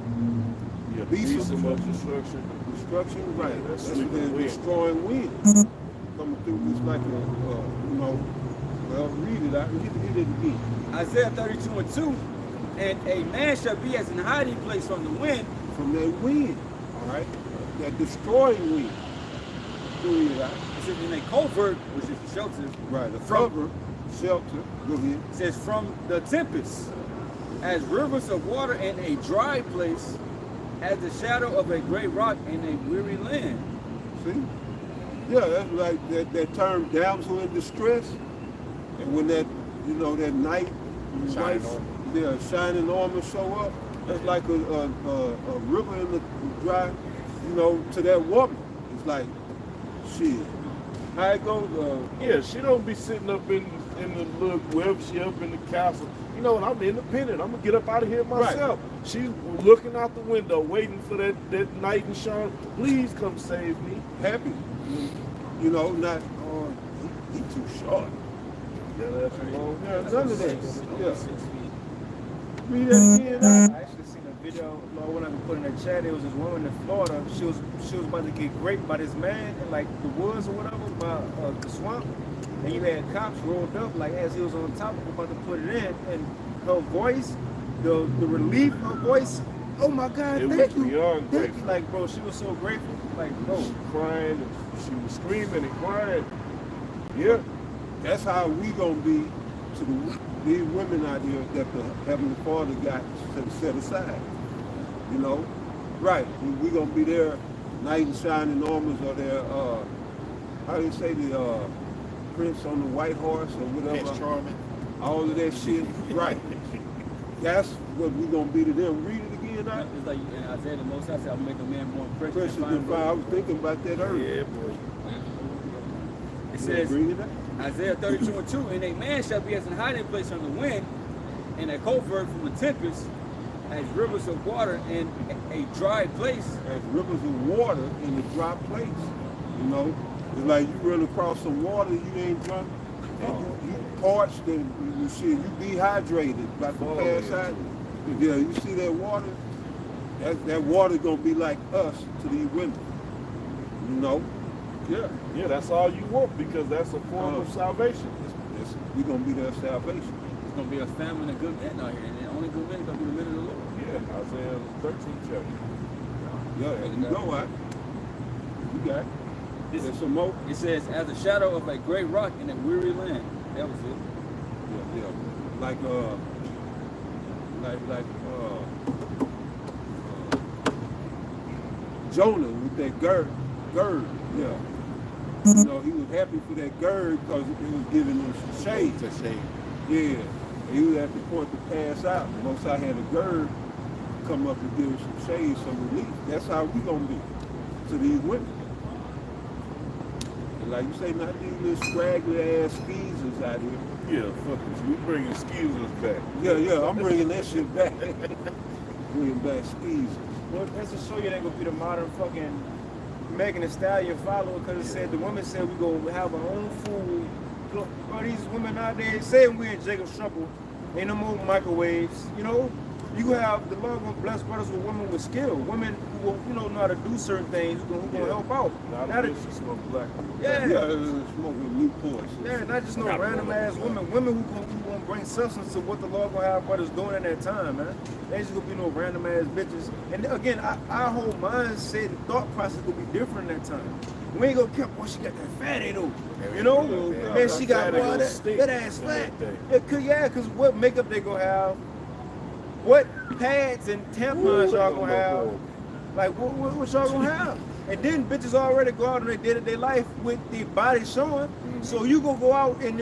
Yeah, beast beast of of destruction. destruction. Right. Yeah, that's That's sweeping the wind. destroying wind coming through. It's like well, read it out. Hit it again. Isaiah 32:2. And a man shall be as an hiding place from the wind, From that wind. All right. That destroying wind. Read it out. it says in a covert, which is the shelter, Right. The From- cover, shelter. Go ahead. it says from the tempest, as rivers of water in a dry place, as the shadow of a great rock in a weary land. See? Yeah, that's like that term damsel in distress. And when that, that night, Shining shining armor show up, that's like a river in the dry, to that woman. It's like, shit. How it goes, Yeah, she don't be sitting up in the little web, she up in the castle. You know what, I'm independent. I'm gonna get up out of here myself. She's looking out the window, waiting for that knight in shining. Please come save me. happy. Not, he too short. Yeah, that's wrong. Yeah, none of that. Yeah. 6 feet. Read that again, I actually seen a video, when I could put in the chat, there was this woman in Florida, she was about to get raped by this man in like the woods or whatever, by the swamp, and you had cops rolled up like as he was on top of her about to put it in, and her voice, the relief, her voice, oh my God, It thank was you. beyond Thank you. grateful. Like, bro, she was so grateful. Like, bro, She crying, and she was screaming and crying. Yeah, That's how we gonna be to these women out here that the Heavenly Father got set aside. Right? We gonna be there, knight in shining armors, or their how do you say the prince on the white horse or whatever. Prince Charming. All of that shit. Right. That's what we gonna be to them. Read it again. Now. It's like in Isaiah, the Most High said, I'll make a man more precious Precious than than fire. I fine was thinking about that earlier. yeah, boy. It says, Bring it up. Isaiah 32:2, and a man shall be as an hiding place from the wind, and a covert from the tempest, as rivers of water in a dry place. As rivers of water in a dry place. It's like you run across some water you ain't drunk, and you parched and you dehydrated, about to pass out. Yeah, you see that water? That water gonna be like us to these women. Yeah. Yeah, that's all you want because that's a form of salvation. We gonna be their salvation. It's going to be a famine of good men out here, and the only good men are going to be the men of the Lord. Yeah, Isaiah 13 chapter. Yeah, there you go, right? You got it. There's some more. It says, as the shadow of a great rock in a weary land. That was it. Yeah. Like Jonah with that gird, yeah. He was happy for that gird because it was giving him some shade. To shade. Yeah. He was at the point to pass out. Most I had a gird come up and give him some shade, some relief. That's how we gonna be to these women. And like you say, not these little scraggly ass skeezers out here. Yeah, fuck it. We bringing skeezers back. Yeah, I'm bringing that shit back. Bringing back skeezers. well, that's to show you they gonna be the modern fucking Megan Thee Stallion follower, because it said the woman said we gonna have our own food. Bro, these women out there saying we in Jacob's trouble, ain't no more microwaves. You have the Lord gonna bless brothers with women with skill, women who will, know how to do certain things, who gonna help out. Not Not a a- bitch that smoke black. Yeah. Smoking Newports. Yeah, not just no Not random really. ass women. Women who gonna bring substance to what the Lord gonna have brothers doing in that time, man. They just gonna be no random ass bitches. And again, our whole mindset and thought process gonna be different in that time. We ain't gonna care, boy, she got that fatty though. Man, she got Fatty boy, gonna that stink ass in fat. that day. Cause what makeup they gonna have, what pads and tampons y'all gonna have, like what y'all gonna have? And then bitches already go out in their day-to-day life with their body showing. So you gonna go out and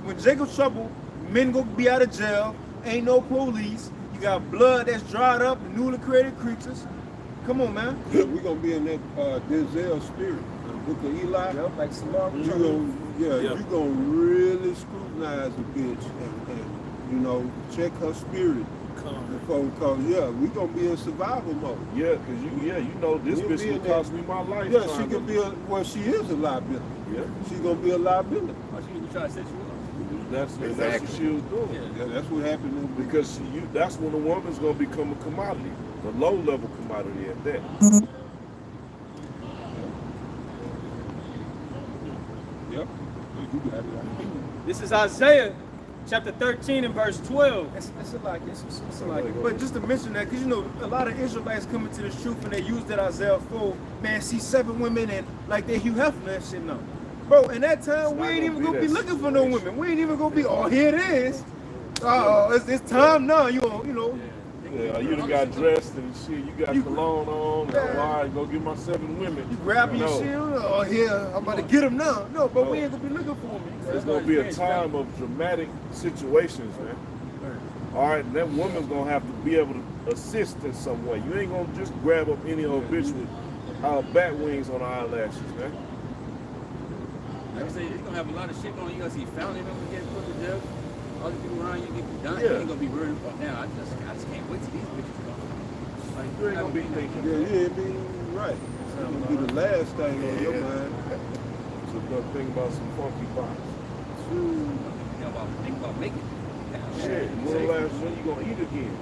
when Jacob trouble, men gonna be out of jail. Ain't no police. You got blood that's dried up, newly created creatures. Come on, man. We're gonna be in that Denzel spirit, the book of Eli. Yep, like Samar. You gonna really scrutinize a bitch and you know, check her spirit. Because we gonna be in survival mode. Yeah, because you know this You'll bitch be in will cost me my life. Yeah, she can be she is a liability. Yeah. She gonna be a liability. Why she gonna try to set you up? That's what she was doing. Yeah, that's what happened. Because that's when a woman's gonna become a commodity, a low level commodity at that. Yep. This is Isaiah chapter 13 and verse 12. It's a lot. It's a lot. But just to mention that, because you know, a lot of Israelites coming to the truth and they use that Isaiah 4, man, see 7 women and like they Hugh Hefner that shit now. Bro, in that time, we ain't even gonna be looking for no women. We ain't even gonna be, oh, here it is. It's time now. You know. Yeah, you done got dressed and shit, you got cologne on, and all right, go get my 7 women. You grabbing your shield, oh, here, I'm about to get them now. No, but we ain't gonna be looking for them. There's gonna be a time of dramatic situations, man. All right, that woman's gonna have to be able to assist in some way. You ain't gonna just grab up any old bitch with bat wings on her eyelashes, man. Like I say, it's gonna have a lot of shit going on. You gonna see family members getting put to death. All the people around you get done. Yeah. You ain't gonna be worried about now. I just can't wait till these bitches come. Like, You ain't gonna be thinking. Yeah, you ain't be right. It's gonna be the last thing on your mind. So gonna think about some funky box. Think about making it. Shit, when the last one you gonna eat again?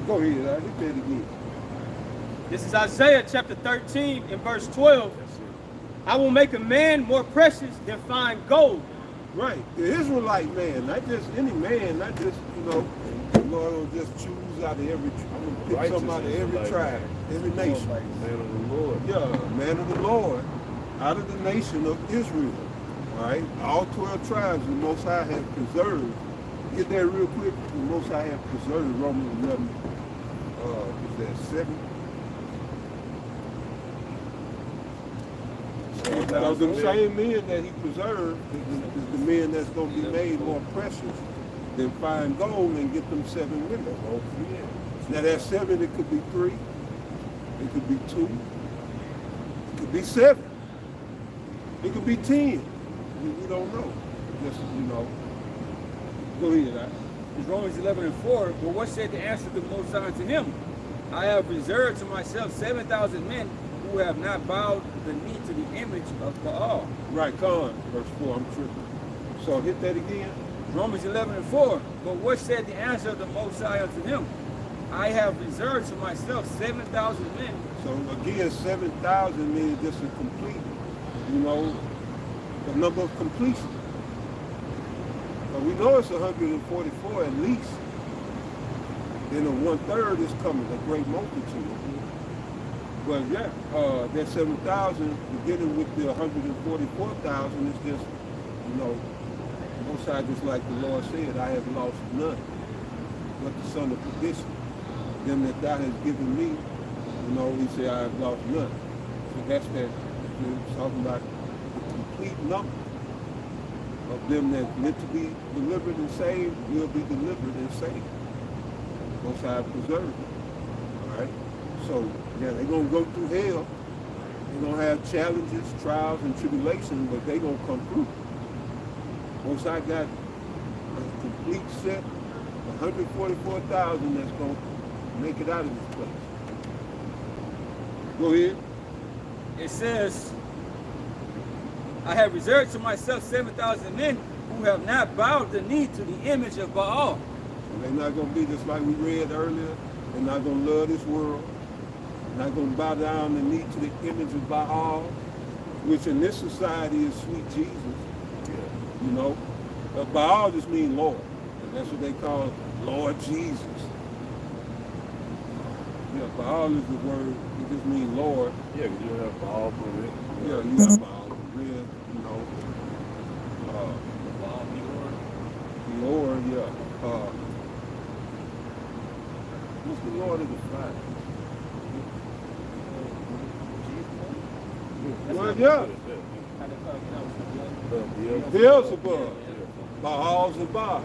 Go ahead, I hit that again. This is Isaiah chapter 13 and verse 12. I will make a man more precious than fine gold. Right, the Israelite man, not just any man, not just, the Lord will just choose out of every, I'm gonna pick something out of every tribe, every nation. Man of the Lord. Yeah, man of the Lord, out of the nation of Israel. All right, all 12 tribes the Most High have preserved. Get that real quick. The Most High have preserved Romans 11. Is that 7? Because the same men that he preserved is the men that's going to be made more precious than fine gold and get them 7 women. Now that 7, it could be 3, it could be 2, it could be 7, it could be 10. We don't know. Just, go ahead. It's Romans 11 and 4. But what said the answer to the Most High unto him? I have reserved to myself 7,000 men who have not bowed the knee to the image of Baal. Right, verse 4, I'm tripping. So hit that again. Romans 11 and 4. But what said the answer of the Most High unto him? I have reserved to myself 7,000 men. So again, 7,000 means just a complete, the number of completion. But we know it's 144 at least. Then a 1/3 is coming, a great multitude. But yeah, that 7,000, beginning with the 144,000, is just, most side, just like the Lord said, I have lost none, but the son of perdition. Them that thou hast given me, he said, I have lost none. So that's that, we're talking about the complete number of them that meant to be delivered and saved will be delivered and saved. Most High preserved them. All right? So, yeah, they're going to go through hell. They're going to have challenges, trials, and tribulations, but they're going to come through. Most High got a complete set, 144,000 that's going to make it out of this place. Go ahead. It says, I have reserved to myself 7,000 men who have not bowed the knee to the image of Baal. And they're not going to be just like we read earlier. They're not going to love this world. They're not going to bow down the knee to the image of Baal, which in this society is sweet Jesus. Baal just means Lord. And that's what they call Lord Jesus. Yeah, Baal is the word. It just means Lord. Yeah, because you have Baal for it. Yeah, you have Baal for real, Lord, yeah. What's the Lord of the fire? Well, yeah. Beelzebub. Baal-zebub.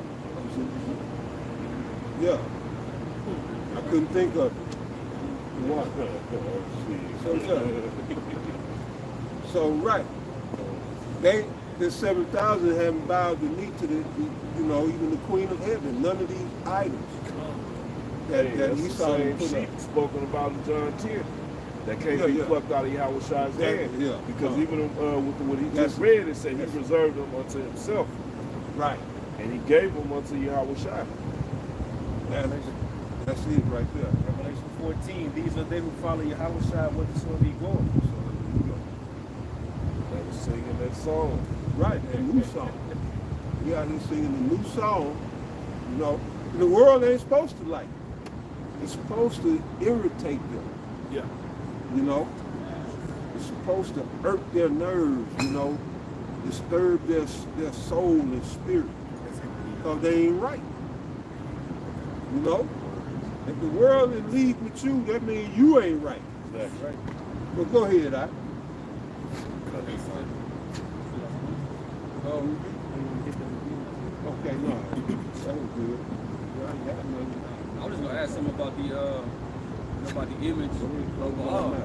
Yeah. I couldn't think of it. What? So right. The 7,000 haven't bowed the knee to even the Queen of Heaven. None of these idols that That's Esau the put same up. sheep spoken about in John 10 that can't be plucked out of Yahushua's hand. Yeah. Because even with what he That's- just read, it said he reserved them unto himself. Right. And he gave them unto Yahushua. That's it right there. Revelation 14, these are they who follow Yahweh whithersoever he goeth. They were singing that song. Right, a new song. We out here singing a new song. The world ain't supposed to like it. It's supposed to irritate them. Yeah. It's supposed to irk their nerves, disturb their soul and spirit. Because they ain't right. If the world is league with you, that means you ain't right. Exactly. Right? But go ahead, I. Okay, no, that was good. I was just gonna ask something about the image of Allah.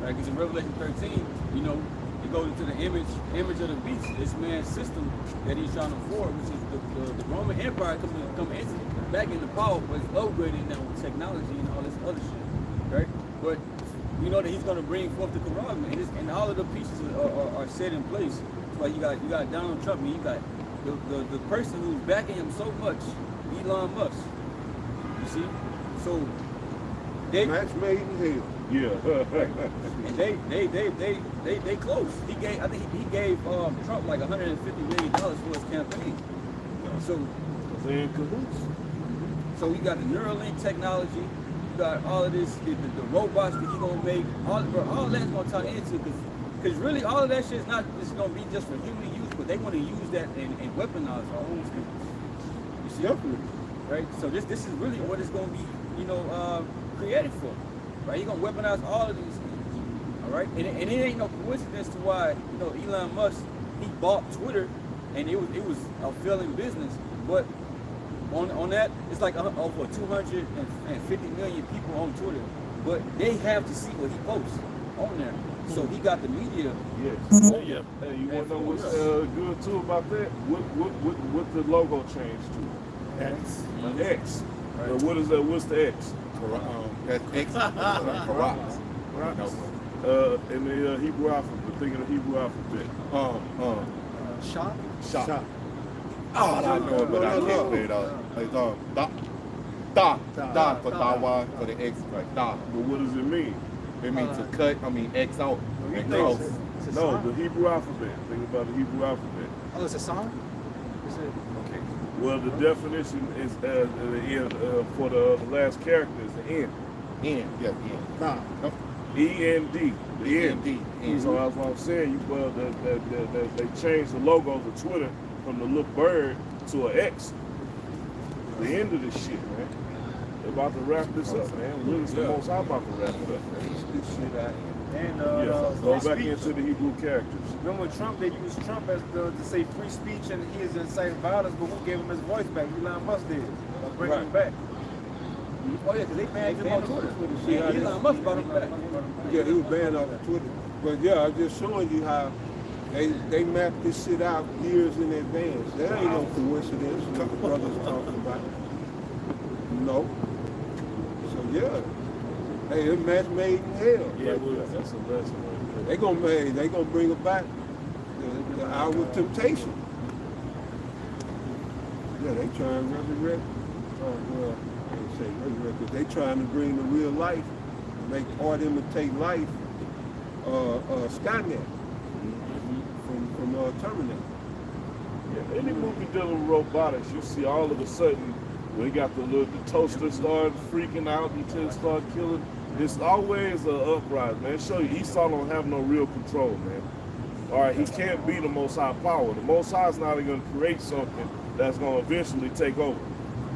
Like, because in Revelation 13, it goes into the image of the beast, this man's system that he's trying to forward, which is the Roman Empire coming back into power, but it's upgrading now with technology and all this other shit, right? But you know that he's gonna bring forth the Quran, and all of the pieces are set in place. So like you got Donald Trump, and you got the person who's backing him so much, Elon Musk. You see, so they Match made in hell. Yeah. and they close. I think he gave Trump like $150 million for his campaign. So They in cahoots. So you got the Neuralink technology, you got all of this, the robots that he gonna make, all that's gonna tie into, because really all of that shit is not just gonna be just for human use, but they want to use that and weaponize our own students. You see? Definitely. Right? So this is really what it's gonna be, created for. Right? You're gonna weaponize all of these things. All right? And it ain't no coincidence to why, Elon Musk, he bought Twitter and it was a failing business, but on that, it's like over 250 million people on Twitter, but they have to see what he posts on there. So he got the media. Yes. Yeah. Hey, you want to know what's good too about that? What the logo changed to? X. X. What is that? What's the X? That's X. Correct. In the Hebrew alphabet. Think of the Hebrew alphabet. Shop. Oh, I know it, but I can't say it out. It's da for dawa for the X, right? Da. But what does it mean? It means to cut. X out. And No, close. no, the Hebrew alphabet. Think about the Hebrew alphabet. Oh, it's a song? Is it? Okay. Well, the definition is for the last character is the N. N. Yeah, N. Nah. E-N-D. The N. E-N-D. So that's what I'm saying. They changed the logo of Twitter from the little bird to an X. The end of this shit, man. They're about to wrap this up, man. Really, it's the most I'm about to wrap it up. This shit out. And Go free back speech. into the Hebrew characters. Remember when Trump, they used Trump as to say free speech and he is inciting violence, but who gave him his voice back? Elon Musk did. By bringing him back. Oh yeah, because they banned him on Twitter. Yeah, Elon Musk brought him back. Yeah, he was banned off of Twitter. But yeah, I'm just showing you how they mapped this shit out years in advance. That ain't no coincidence. What the brothers talking about. No. So yeah. Hey, it's match made in hell. Yeah, well, that's a lesson right there. They gonna bring it back. The hour of temptation. Yeah, they trying to resurrect. Well, I can't say resurrect, but they trying to bring the real life, make art imitate life. Skynet from Terminator. Yeah, any movie dealing with robotics, you see all of a sudden we got the toaster started freaking out, he just started killing. It's always an uprising, man. Show you Esau don't have no real control, man. All right, he can't be the Most High power. The Most High is not going to create something that's going to eventually take over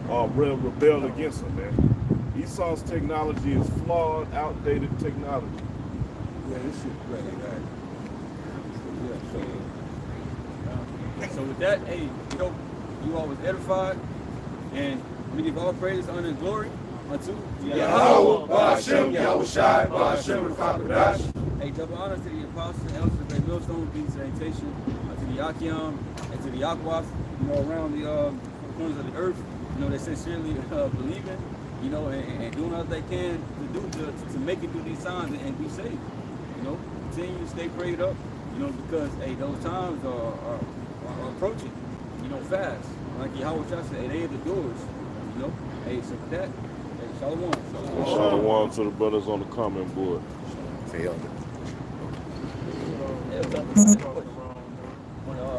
or rebel against him, man. Esau's technology is flawed, outdated technology. Yeah, this shit great. Yeah, so with that, hey, we hope you all was edified. And we give all praise, honor, and glory unto Yahweh, Ba'ashem, Yahushai, Ba'ashem, Rakakadash. Hey, double honor to the apostles and elders of the great millstone, peace and salutation to the Achiam and to the Aquas, you know, around the corners of the earth, you know, they sincerely believing, you know, and doing all they can to do to make it through these times and be saved. You know, continue to stay prayed up, you know, because hey, those times are approaching, you know, fast. Like Yahweh said, hey, they at the doors, you know. Hey, so with that, hey, shalom. Shalom to the brothers on the comment board. Say, Yeah,